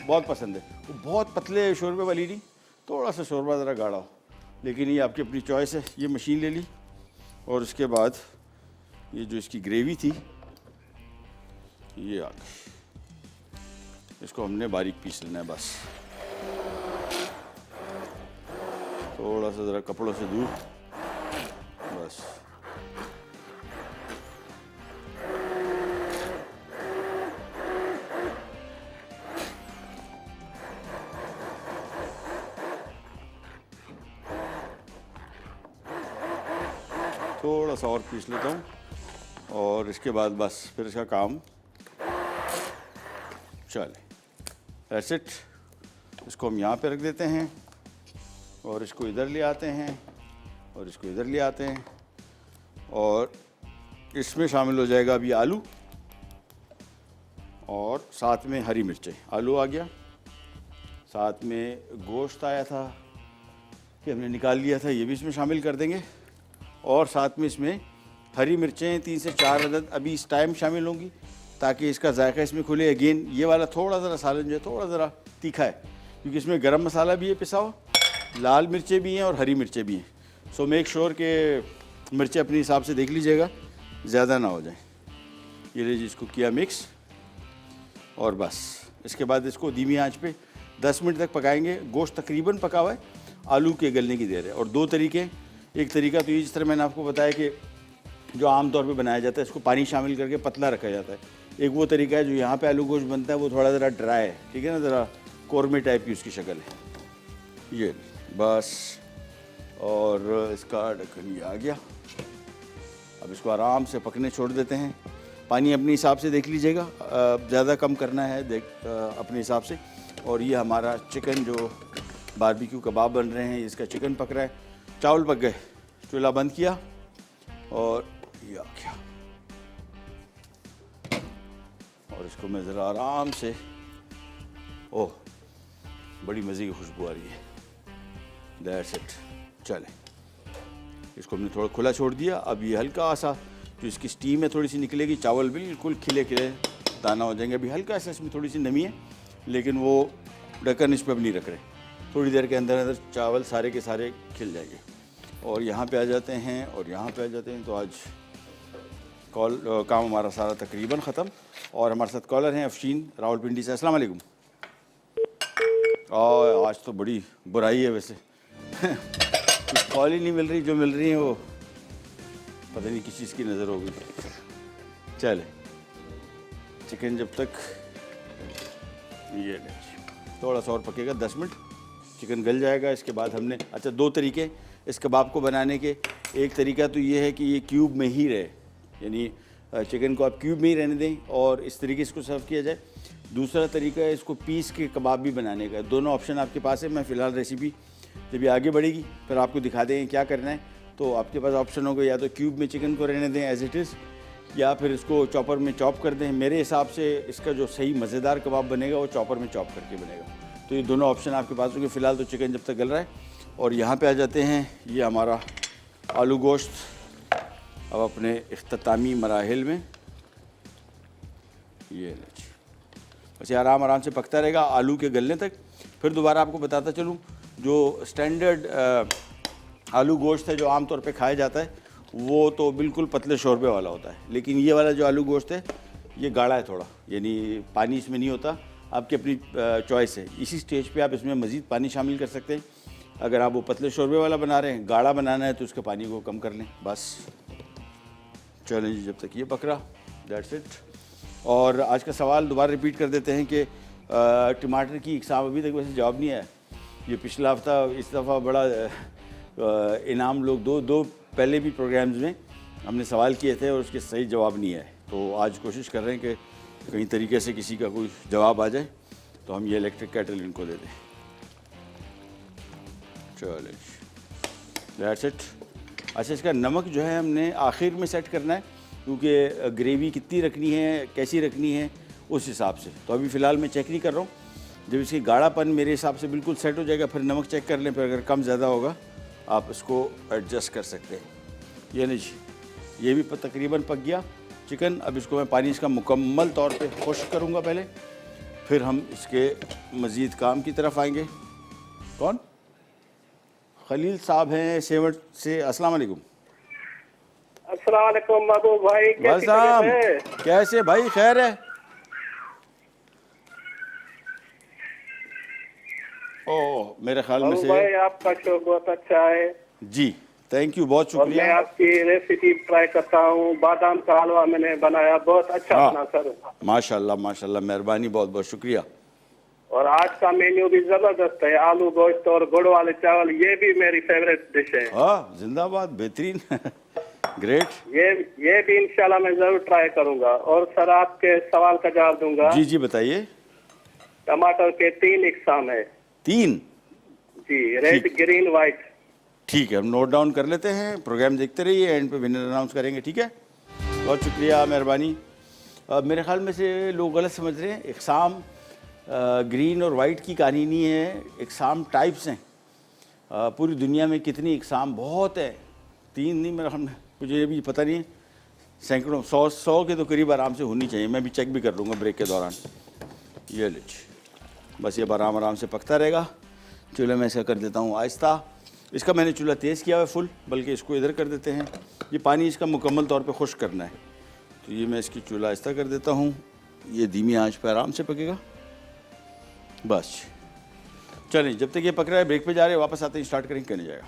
बहुत पसंद है। वो बहुत पतले शोरबे वाली नहीं, थोड़ा सा शोरबा ज़रा गाढ़ा हो, लेकिन ये आपकी अपनी चॉइस है। ये मशीन ले ली, और उसके बाद ये जो इसकी ग्रेवी थी, ये आ गई। इसको हमने बारीक पीस लेना है, बस थोड़ा सा ज़रा कपड़ों से दूर, बस। थोड़ा सा और पीस लेता हूँ, और इसके बाद बस फिर इसका काम चले। That's it. इसको हम यहाँ पे रख देते हैं और इसको इधर ले आते हैं और इसको इधर ले आते हैं और इसमें शामिल हो जाएगा अभी आलू और साथ में हरी मिर्चें। आलू आ गया, साथ में गोश्त आया था कि हमने निकाल लिया था, ये भी इसमें शामिल कर देंगे और साथ में इसमें हरी मिर्चें 3 से 4 अदद अभी इस टाइम शामिल होंगी ताकि इसका जायका इसमें खुले। अगेन ये वाला थोड़ा ज़रा सालन जो है थोड़ा ज़रा तीखा है क्योंकि इसमें गरम मसाला भी है पिसा हुआ, लाल मिर्चें भी हैं और हरी मिर्चें भी हैं। सो मेक श्योर कि मिर्चें अपने हिसाब से देख लीजिएगा, ज़्यादा ना हो जाए। ये लीजिए, इसको किया मिक्स और बस इसके बाद इसको धीमी आंच पे 10 मिनट तक पकाएंगे। गोश्त तकरीबन पका हुआ है, आलू के गलने की देर है। और 2 तरीके, एक तरीका तो ये जिस तरह मैंने आपको बताया कि जो आम तौर पे बनाया जाता है इसको पानी शामिल करके पतला रखा जाता है। एक वो तरीका है जो यहाँ पे आलू गोश्त बनता है, वो थोड़ा ज़रा ड्राई है, ठीक है ना, ज़रा कौरमे टाइप की उसकी शक्ल है। ये बस, और इसका ढक्कन ये आ गया। अब इसको आराम से पकने छोड़ देते हैं। पानी अपने हिसाब से देख लीजिएगा, ज़्यादा कम करना है अपने हिसाब से। और ये हमारा चिकन जो बारबेक्यू कबाब बन रहे हैं, इसका चिकन पक रहा है। चावल पक गए, चूल्हा बंद किया और ये आ गया। और इसको मैं ज़रा आराम से, ओह बड़ी मज़े की खुशबू आ रही है। That's it. चले, इसको हमने थोड़ा खुला छोड़ दिया। अब ये हल्का सा जो इसकी स्टीम है थोड़ी सी निकलेगी, चावल बिल्कुल खिले खिले दाना हो जाएंगे। अभी हल्का सा इसमें थोड़ी सी नमी है लेकिन वो ढक्कन इस पर अब नहीं रख रहे, थोड़ी देर के अंदर अंदर चावल सारे के सारे खिल जाएंगे। और यहाँ पे आ जाते हैं और यहाँ पे आ जाते हैं। तो आज काम हमारा सारा तकरीबन ख़त्म। और हमारे साथ कॉलर हैं अफशीन रावलपिंडी से। अस्सलाम वालेकुम। और आज तो बड़ी बुराई है वैसे कुछ कॉल ही नहीं मिल रही, जो मिल रही है वो पता नहीं किस चीज़ की नज़र हो गई। चले, चिकन जब तक ये थोड़ा सा और पकेगा 10 मिनट, चिकन गल जाएगा। इसके बाद हमने 2 तरीके इस कबाब को बनाने के। एक तरीका तो ये है कि ये क्यूब में ही रहे, यानी चिकन को आप क्यूब में ही रहने दें और इस तरीके से इसको सर्व किया जाए। दूसरा तरीका है इसको पीस के कबाब भी बनाने का। दोनों ऑप्शन आपके पास है। मैं फ़िलहाल रेसिपी जब ये आगे बढ़ेगी फिर आपको दिखा देंगे क्या करना है। तो आपके पास ऑप्शन होगा, या तो क्यूब में चिकन को रहने दें एज़ इट इज़, या फिर इसको चॉपर में चॉप कर दें। मेरे हिसाब से इसका जो सही मज़ेदार कबाब बनेगा वो चॉपर में चॉप करके बनेगा। तो ये दोनों ऑप्शन आपके पास होंगे। फ़िलहाल तो चिकन जब तक गल रहा है। और यहाँ पे आ जाते हैं, ये हमारा आलू गोश्त अब अपने इख्तितामी मराहिल में। ये बस ये आराम से पकता रहेगा आलू के गलने तक। फिर दोबारा आपको बताता चलूँ, जो स्टैंडर्ड आलू गोश्त है जो आम तौर पे खाया जाता है वो तो बिल्कुल पतले शोरबे वाला होता है, लेकिन ये वाला जो आलू गोश्त है ये गाढ़ा है थोड़ा, यानी पानी इसमें नहीं होता। आपकी अपनी चॉइस है। इसी स्टेज पे आप इसमें मज़ीद पानी शामिल कर सकते हैं। अगर आप वो पतले शोरबे वाला बना रहे हैं, गाढ़ा बनाना है तो उसके पानी को कम कर लें बस। चलें जी, जब तक ये पक रहा, दैट्स इट। और आज का सवाल दोबारा रिपीट कर देते हैं कि टमाटर की इकसाम अभी तक वैसे जवाब नहीं आया। ये पिछला हफ्ता, इस दफ़ा बड़ा इनाम लोग दो पहले भी प्रोग्राम्स में हमने सवाल किए थे और उसके सही जवाब नहीं आए। तो आज कोशिश कर रहे हैं कि कहीं तरीके से किसी का कोई जवाब आ जाए तो हम ये इलेक्ट्रिक केटल इनको दे दें। चलो, दैट्स इट। अच्छा, इसका नमक जो है हमने आखिर में सेट करना है क्योंकि ग्रेवी कितनी रखनी है, कैसी रखनी है, उस हिसाब से। तो अभी फ़िलहाल मैं चेक नहीं कर रहा हूँ। जब इसकी गाढ़ापन मेरे हिसाब से बिल्कुल सेट हो जाएगा फिर नमक चेक कर लें। फिर अगर कम ज़्यादा होगा आप इसको एडजस्ट कर सकते हैं। ये नहीं, ये भी तकरीबन पक गया चिकन। अब इसको मैं पानी इसका मुकम्मल तौर पे खुश्क करूँगा पहले, फिर हम इसके मज़ीद काम की तरफ आएंगे। कौन? खलील साहब हैं सेवट से। अस्सलाम वालेकुम। अस्सलाम वालेकुम महबूब भाई, कैसी तबीयत है? कैसे भाई, खैर है? ओह, मेरे ख्याल में से भाई आपका शो बहुत अच्छा है जी, थैंक यू, बहुत और शुक्रिया। मैं आपकी रेसिपी ट्राई करता हूँ। बादाम का हलवा मैंने बनाया, बहुत अच्छा बना सर। माशाल्लाह माशाल्लाह, मेहरबानी, बहुत बहुत शुक्रिया। और आज का मेन्यू भी जबरदस्त है, आलू गोश्त और गुड़ वाले चावल, ये भी मेरी फेवरेट डिश है। हाँ, जिंदाबाद, बेहतरीन ग्रेट। ये भी इंशाल्लाह मैं जरूर ट्राई करूंगा। और सर आपके सवाल का जवाब दूंगा। जी जी बताइए। टमाटर के 3 इकसाम है 3? जी, रेड, ग्रीन, व्हाइट। ठीक है, हम नोट डाउन कर लेते हैं। प्रोग्राम देखते रहिए, एंड पे विनर अनाउंस करेंगे, ठीक है? बहुत शुक्रिया, मेहरबानी। मेरे ख्याल में से लोग गलत समझ रहे हैं। इकसाम ग्रीन और वाइट की कहानी नहीं है, इकसाम टाइप्स हैं। पूरी दुनिया में कितनी इकसाम, बहुत है, 3 नहीं, मेरा ख्याल में, मुझे भी पता नहीं है, सैकड़ों, 100 के तो करीब आराम से होनी चाहिए। मैं भी चेक भी कर लूँगा ब्रेक के दौरान। ये लीजिए, बस ये आराम आराम से पकता रहेगा। चूल्हे में इसका कर देता हूँ आहिस्ता। इसका मैंने चूल्हा तेज़ किया हुआ है फुल, बल्कि इसको इधर कर देते हैं। ये पानी इसका मुकम्मल तौर पे खुश्क करना है, तो ये मैं इसकी चूल्हा आहिस्ता कर देता हूँ। ये धीमी आंच पे आराम से पकेगा। बस चलें, जब तक ये पक रहा है ब्रेक पे जा रहे हैं, वापस आते हैं, स्टार्ट करेंगे, करने जाएगा।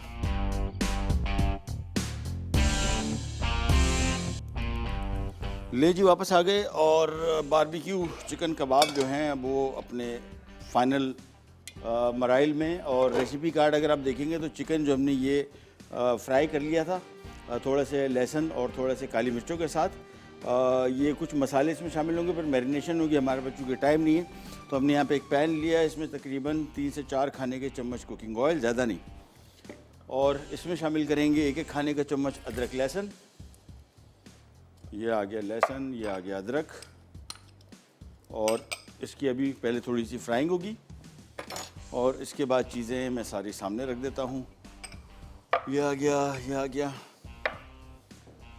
ले जी, वापस आ गए और बारबेक्यू चिकन कबाब जो हैं वो अपने फाइनल मराइल में। और रेसिपी कार्ड अगर आप देखेंगे तो चिकन जो हमने ये फ्राई कर लिया था थोड़े से लहसुन और थोड़े से काली मिर्चों के साथ। ये कुछ मसाले इसमें शामिल होंगे, फिर मैरिनेशन होगी। हमारे पास चूँकि टाइम नहीं है तो हमने यहाँ पे एक पैन लिया है, इसमें तकरीबन 3 से 4 खाने के चम्मच कुकिंग ऑयल, ज़्यादा नहीं। और इसमें शामिल करेंगे 1-1 खाने का चम्मच अदरक लहसुन। ये आ गया लहसुन, ये आ गया अदरक, और इसकी अभी पहले थोड़ी सी फ्राइंग होगी और इसके बाद चीज़ें मैं सारी सामने रख देता हूँ। ये आ गया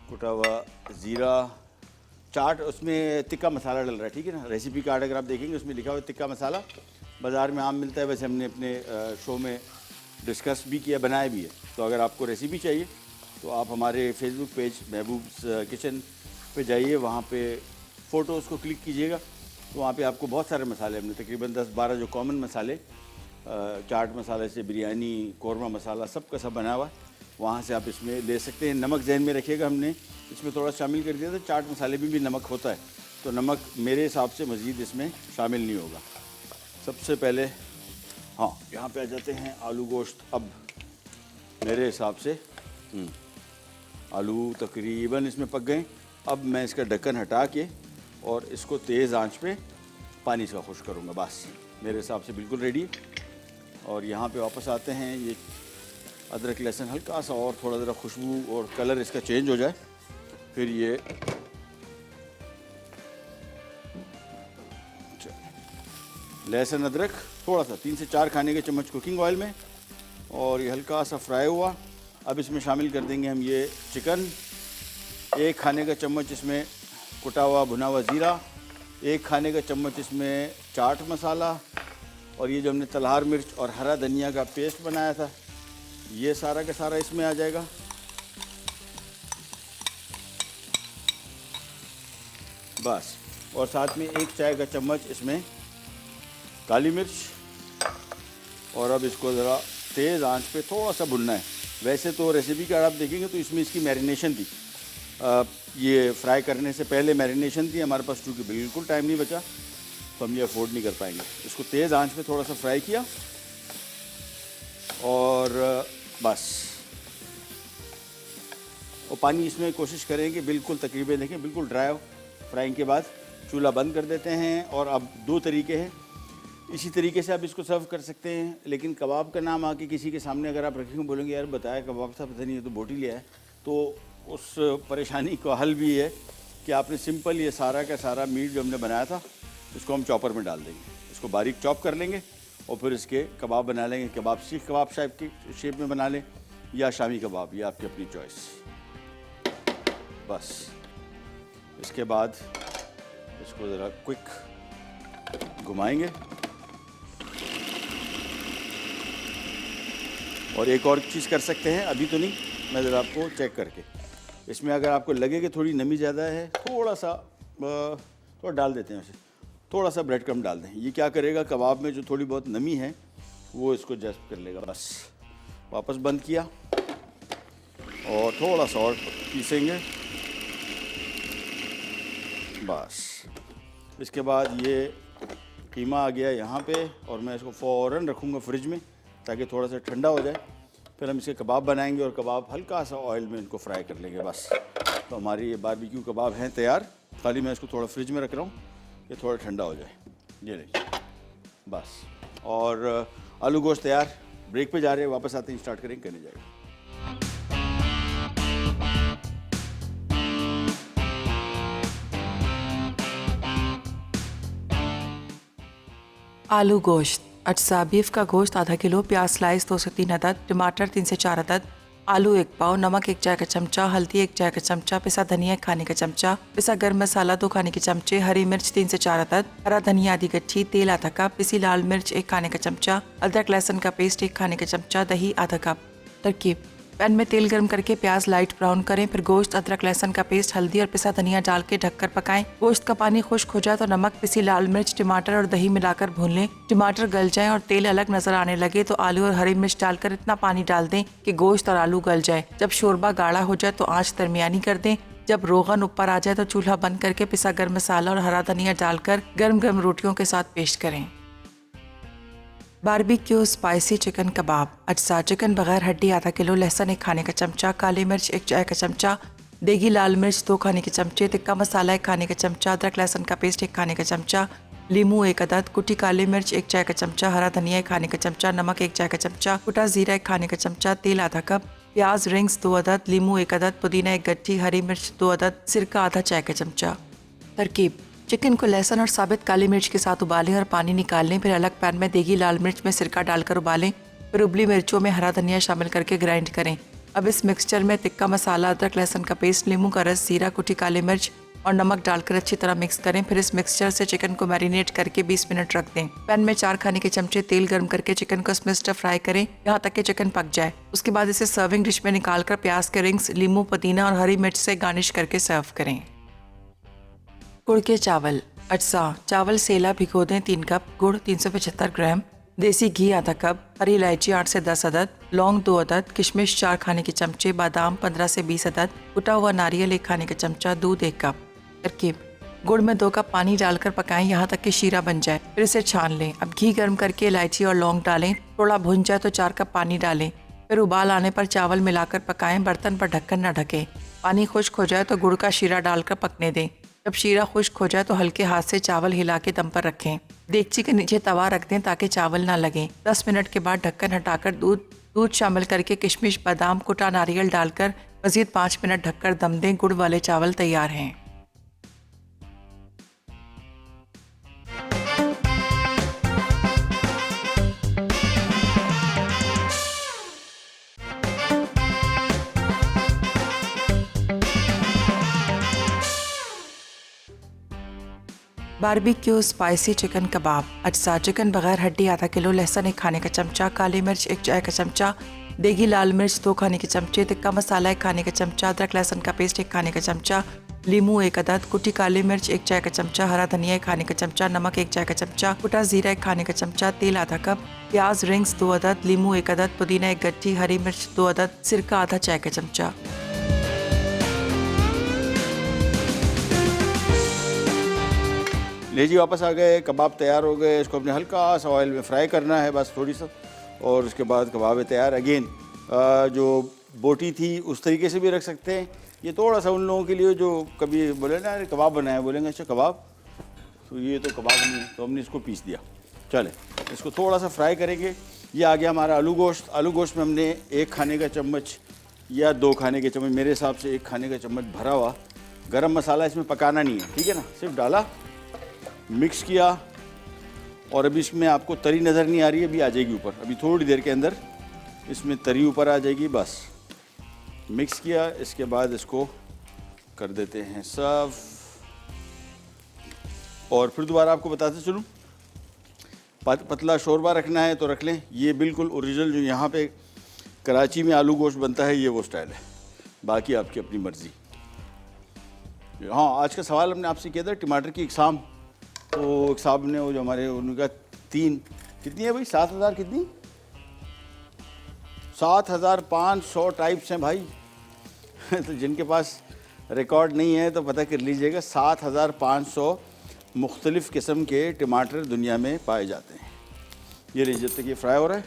कुटा हुआ ज़ीरा, चाट, उसमें तिक्का मसाला डल रहा है, ठीक है ना? रेसिपी कार्ड अगर आप देखेंगे उसमें लिखा हुआ है तिक्का मसाला। बाज़ार में आम मिलता है, वैसे हमने अपने शो में डिस्कस भी किया, बनाया भी है। तो अगर आपको रेसिपी चाहिए तो आप हमारे फेसबुक पेज महबूब्स किचन पे जाइए, वहाँ पे फ़ोटोज़ को क्लिक कीजिएगा, तो वहाँ पे आपको बहुत सारे मसाले, हमने तकरीबन 10-12 जो कॉमन मसाले, चाट मसाले से बिरयानी, कौरमा मसाला, सब का सब बना हुआ है, वहाँ से आप इसमें ले सकते हैं। नमक जहन में रखिएगा, हमने इसमें थोड़ा शामिल कर दिया था। चाट मसाले में भी नमक होता है, तो नमक मेरे हिसाब से मज़ीद इसमें शामिल नहीं होगा। सबसे पहले हाँ, यहाँ पे आ जाते हैं आलू गोश्त। अब मेरे हिसाब से आलू तकरीबन इसमें पक गए। अब मैं इसका ढक्कन हटा के और इसको तेज़ आंच पे पानी इसका खुश करूँगा। बस मेरे हिसाब से बिल्कुल रेडी है। और यहाँ पे वापस आते हैं, ये अदरक लहसुन हल्का सा और थोड़ा ज़रा खुशबू और कलर इसका चेंज हो जाए, फिर ये लहसुन अदरक थोड़ा सा 3 से 4 खाने के चम्मच कुकिंग ऑयल में, और ये हल्का सा फ्राई हुआ। अब इसमें शामिल कर देंगे हम ये चिकन, 1 खाने का चम्मच इसमें कुटा हुआ भुना हुआ ज़ीरा, 1 खाने का चम्मच इसमें चाट मसाला, और ये जो हमने तलहार मिर्च और हरा धनिया का पेस्ट बनाया था, ये सारा का सारा इसमें आ जाएगा। बस, और साथ में 1 चाय का चम्मच इसमें काली मिर्च, और अब इसको ज़रा तेज़ आंच पे थोड़ा सा भुनना है। वैसे तो रेसिपी कार्ड आप देखेंगे तो इसमें इसकी मैरिनेशन थी, ये फ्राई करने से पहले मैरिनेशन थी। हमारे पास चूँकि बिल्कुल टाइम नहीं बचा तो हम ये अफोर्ड नहीं कर पाएंगे। इसको तेज़ आंच पे थोड़ा सा फ्राई किया और बस। और पानी इसमें कोशिश करें कि बिल्कुल तकरीबन देखें बिल्कुल ड्राई हो। फ्राइंग के बाद चूल्हा बंद कर देते हैं। और अब 2 तरीके हैं, इसी तरीके से आप इसको सर्व कर सकते हैं। लेकिन कबाब का नाम आके किसी के सामने अगर आप रखेंगे, बोलेंगे यार बताया कबाब था, पता नहीं है तो बोटी लिया है, तो उस परेशानी का हल भी है कि आपने सिंपल ये सारा का सारा मीट जो हमने बनाया था इसको हम चॉपर में डाल देंगे, इसको बारीक चॉप कर लेंगे और फिर इसके कबाब बना लेंगे। कबाब सीख कबाब शेप में बना लें या शामी कबाब, ये आपकी अपनी चॉइस। बस इसके बाद इसको ज़रा क्विक घुमाएंगे। और एक और चीज़ कर सकते हैं, अभी तो नहीं, मैं ज़रा आपको चेक करके, इसमें अगर आपको लगे कि थोड़ी नमी ज़्यादा है, थोड़ा सा थोड़ा डाल देते हैं, वैसे थोड़ा सा ब्रेड क्रम्ब डाल दें। ये क्या करेगा, कबाब में जो थोड़ी बहुत नमी है वो इसको जज़्ब कर लेगा। बस वापस बंद किया और थोड़ा सा और पीसेंगे। बस इसके बाद ये कीमा आ गया यहाँ पे, और मैं इसको फ़ौरन रखूँगा फ्रिज में ताकि थोड़ा सा ठंडा हो जाए। फिर हम इसके कबाब बनाएंगे और कबाब हल्का सा ऑयल में इनको फ्राई कर लेंगे बस। तो हमारी ये बारबेक्यू कबाब हैं तैयार। खाली मैं इसको थोड़ा फ्रिज में रख रहा हूँ, ये थोड़ा ठंडा हो जाए। ये देखिए बस, और आलू गोश्त तैयार। ब्रेक पे जा रहे हैं, वापस आते हैं, स्टार्ट करेंगे, करने जाएंगे। आलू गोश्त अज्जा बीफ का गोश्त आधा किलो, प्याज स्लाइस 2 से 3 अदद, टमाटर 3 से 4 अदद, आलू 1 पाव, नमक 1 चाय का चमचा, हल्दी 1 चाय का चमचा, पिसा धनिया 1 खाने का चमचा, पिसा गर्म मसाला 2 खाने के चमचे, हरी मिर्च 3 से 4 अदद, हरा धनिया आधी गट्ठी, तेल आधा कप, पिसी लाल मिर्च 1 खाने का चमचा, अदरक लहसुन का पेस्ट 1 खाने का चमचा, दही आधा कप। तरकीब: पैन में तेल गर्म करके प्याज लाइट ब्राउन करें, फिर गोश्त, अदरक लहसुन का पेस्ट, हल्दी और पिसा धनिया डाल के ढककर पकाएं। गोश्त का पानी खुश्क हो जाए तो नमक, पिसी लाल मिर्च, टमाटर और दही मिलाकर भून लें। टमाटर गल जाएं और तेल अलग नजर आने लगे तो आलू और हरी मिर्च डालकर इतना पानी डाल दें कि गोश्त और आलू गल जाए। जब शोरबा गाढ़ा हो जाए तो आंच दरमियानी कर दें। जब रोगन ऊपर आ जाए तो चूल्हा बंद करके पिसा गर्म मसाला और हरा धनिया डालकर गर्म गर्म रोटियों के साथ पेश करें। बारबेक्यू स्पाइसी चिकन कबाब अज्जा: चिकन बगैर हड्डी आधा किलो, लहसुन 1 खाने का चमचा, काली मिर्च 1 चाय का चमचा, देगी लाल मिर्च 2 खाने के चमचे, तिक्का मसाला 1 खाने का चमचा, अदरक लहसुन का पेस्ट 1 खाने का चमचा, लीमू 1 अदद, कुटी काली मिर्च 1 चाय का चमचा, हरा धनिया 1 खाने का चमचा, नमक 1 चाय का चमचा, कुटा जीरा 1 खाने का चमचा, तेल आधा कप, प्याज रिंग्स 2 अदद, लीमू 1 अदद, पुदीना 1 गट्ठी, हरी मिर्च 2 अदद, सिरका आधा चाय का चमचा। तरकीब: चिकन को लहसुन और साबित काली मिर्च के साथ उबालें और पानी निकाल लें। फिर अलग पैन में देगी लाल मिर्च में सिरका डालकर उबालें। फिर उबली मिर्चों में हरा धनिया शामिल करके ग्राइंड करें। अब इस मिक्सचर में तिक्का मसाला, अदरक लहसुन का पेस्ट, नींबू का रस, जीरा, कुटी काली मिर्च और नमक डालकर अच्छी तरह मिक्स करें। फिर इस मिक्सचर से चिकन को मैरिनेट करके 20 मिनट रख दें। पैन में 4 खाने के चमचे तेल गर्म करके चिकन को इसमें स्टर फ्राई करें यहाँ तक कि चिकन पक जाए। उसके बाद इसे सर्विंग डिश में निकालकर प्याज के रिंग्स, लीमू, पुदीना और हरी मिर्च से गार्निश करके सर्व करें। गुड़ के चावल अज्जा: चावल सेला भिगो दें 3 कप, गुड़ 375 ग्राम, देसी घी आधा कप, हरी इलायची 8 से 10 अदद, लौंग 2 अदद, किशमिश 4 खाने के चमचे, बादाम 15 से 20 अदद, कुटा हुआ नारियल 1 खाने का चमचा, दूध 1 कप। तरकीब: गुड़ में 2 कप पानी डालकर पकाएं यहाँ तक कि शीरा बन जाए। फिर इसे छान लें। अब घी गर्म करके इलायची और लौंग डालें। थोड़ा भुन जाए तो 4 कप पानी डालें। फिर उबाल आने पर चावल मिलाकर पकाएं। बर्तन पर ढक्कन न ढकें। पानी खुश्क हो जाए तो गुड़ का शीरा डालकर पकने दें। जब शीरा खुश्क हो जाए तो हल्के हाथ से चावल हिला के दम पर रखें। देगची के नीचे तवा रख दें ताकि चावल ना लगें। 10 मिनट के बाद ढक्कन हटाकर दूध शामिल करके किशमिश, बादाम, कुटा नारियल डालकर मजीद 5 मिनट ढककर दम दें। गुड़ वाले चावल तैयार हैं। बारबेक्यू स्पाइसी चिकन कबाब अज्जा: चिकन बगैर हड्डी आधा किलो, लहसुन 1 खाने का चमचा, काली मिर्च 1 चाय का चमचा, देगी लाल मिर्च 2 खाने के चमचे, तिक्का मसाला 1 खाने का चमचा, अदरक लहसुन का पेस्ट 1 खाने का चमचा, लीमू 1 अदद, कुटी काली मिर्च 1 चाय का चमचा, हरा धनिया 1 खाने का चमचा, नमक 1 चाय का चमचा, कुटा जीरा 1 खाने का चमचा, तेल आधा कप, प्याज रिंग्स 2 अदद, लीमू 1 अदद, पुदीना 1 गट्ठी, हरी मिर्च 2 अदद, सिरका आधा चाय का चमचा। ले जी वापस आ गए, कबाब तैयार हो गए। इसको अपने हल्का सा ऑयल में फ्राई करना है बस थोड़ी सा, और उसके बाद कबाब तैयार। अगेन जो बोटी थी उस तरीके से भी रख सकते हैं। ये थोड़ा सा उन लोगों के लिए जो कभी बोले ना कबाब बनाया, बोलेंगे अच्छा कबाब, तो ये तो कबाब नहीं है, तो हमने इसको पीस दिया। चले इसको थोड़ा सा फ्राई करेंगे। ये आ गया हमारा आलू गोश्त। आलू गोश्त में हमने 1 खाने का चम्मच या 2 खाने के चम्मच, मेरे हिसाब से 1 खाने का चम्मच भरा हुआ गरम मसाला, इसमें पकाना नहीं है, ठीक है ना, सिर्फ डाला, मिक्स किया। और अभी इसमें आपको तरी नज़र नहीं आ रही है, अभी आ जाएगी ऊपर, अभी थोड़ी देर के अंदर इसमें तरी ऊपर आ जाएगी। बस मिक्स किया, इसके बाद इसको कर देते हैं सर्व। और फिर दोबारा आपको बताते चलूँ, पतला शोरबा रखना है तो रख लें। ये बिल्कुल ओरिजिनल जो यहाँ पे कराची में आलू गोश्त बनता है, ये वो स्टाइल है, बाकी आपकी अपनी मर्ज़ी। हाँ, आज का सवाल हमने आपसे किया था टमाटर की इकसाम, तो एक साहब ने वो जो हमारे उनका 3 कितनी है भाई, 7000 कितनी, 7500 टाइप्स हैं भाई। तो जिनके पास रिकॉर्ड नहीं है तो पता कर लीजिएगा, 7500 मुख्तलिफ़ किस्म के टमाटर दुनिया में पाए जाते हैं। ये लीजिए, जब तक ये फ्राई हो रहा है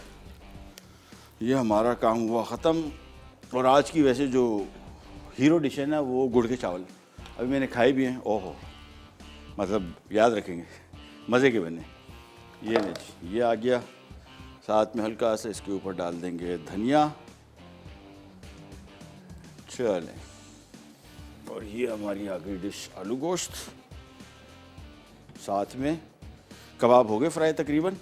ये हमारा काम हुआ ख़त्म। और आज की वैसे जो हीरो डिश है ना वो गुड़ के चावल, अभी मैंने खाए भी हैं। ओहो, मतलब याद रखेंगे, मज़े के बने। ये नहीं जी, ये आ गया। साथ में हल्का सा इसके ऊपर डाल देंगे धनिया। चलें, और ये हमारी आ गई डिश आलू गोश्त। साथ में कबाब हो गए फ्राई तकरीबन।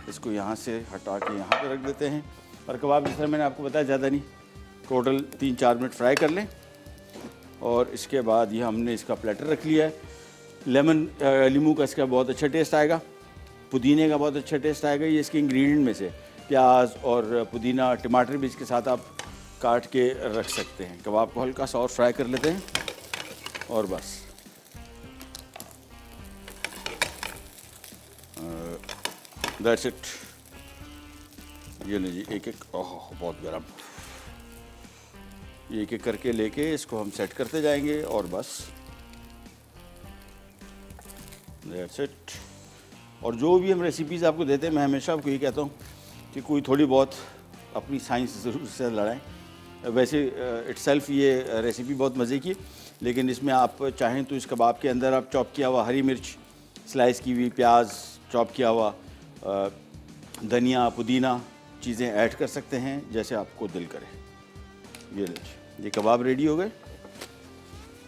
इसको यहाँ से हटा के यहाँ पे रख देते हैं। और कबाब जिस तरह मैंने आपको बताया ज़्यादा नहीं, टोटल 3-4 मिनट फ्राई कर लें। और इसके बाद ये हमने इसका प्लेटर रख लिया है। नींबू का इसका बहुत अच्छा टेस्ट आएगा, पुदीने का बहुत अच्छा टेस्ट आएगा। ये इसके इंग्रेडिएंट में से प्याज और पुदीना, टमाटर भी इसके साथ आप काट के रख सकते हैं। कबाब को हल्का सा और फ्राई कर लेते हैं और बस दैट्स इट। ये लीजिए एक एक, ओह बहुत गर्म। ये एक एक करके लेके इसको हम सेट करते जाएंगे और बस दैट्स इट। और जो भी हम रेसिपीज़ आपको देते हैं, मैं हमेशा आपको ये कहता हूँ कि कोई थोड़ी बहुत अपनी साइंस ज़रूर से लड़ाएं। वैसे इटसेल्फ ये रेसिपी बहुत मज़े की, लेकिन इसमें आप चाहें तो इस कबाब के अंदर आप चॉप किया हुआ हरी मिर्च, स्लाइस की हुई प्याज, चॉप किया हुआ धनिया, पुदीना चीज़ें ऐड कर सकते हैं जैसे आपको दिल करे। ये लीजिए, ये कबाब रेडी हो गए।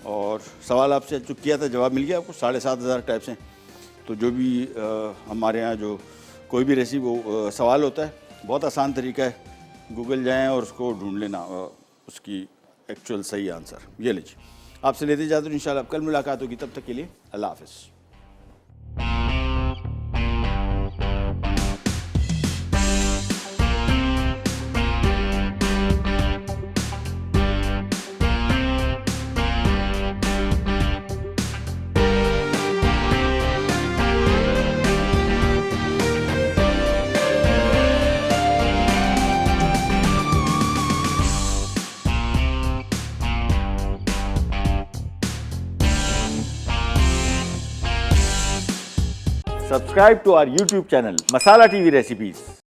और सवाल आपसे जो किया था जवाब मिल गया आपको। 7,500 टाइप्स हैं। तो जो भी हमारे यहाँ जो कोई भी रेसिपी सवाल होता है, बहुत आसान तरीका है, गूगल जाएं और उसको ढूंढ लेना उसकी एक्चुअल सही आंसर। ये लीजिए, आपसे लेते जाते हैं। इंशाल्लाह कल मुलाकात होगी, तब तक के लिए अल्लाह हाफ़िज़। Subscribe to our YouTube channel, Masala TV Recipes.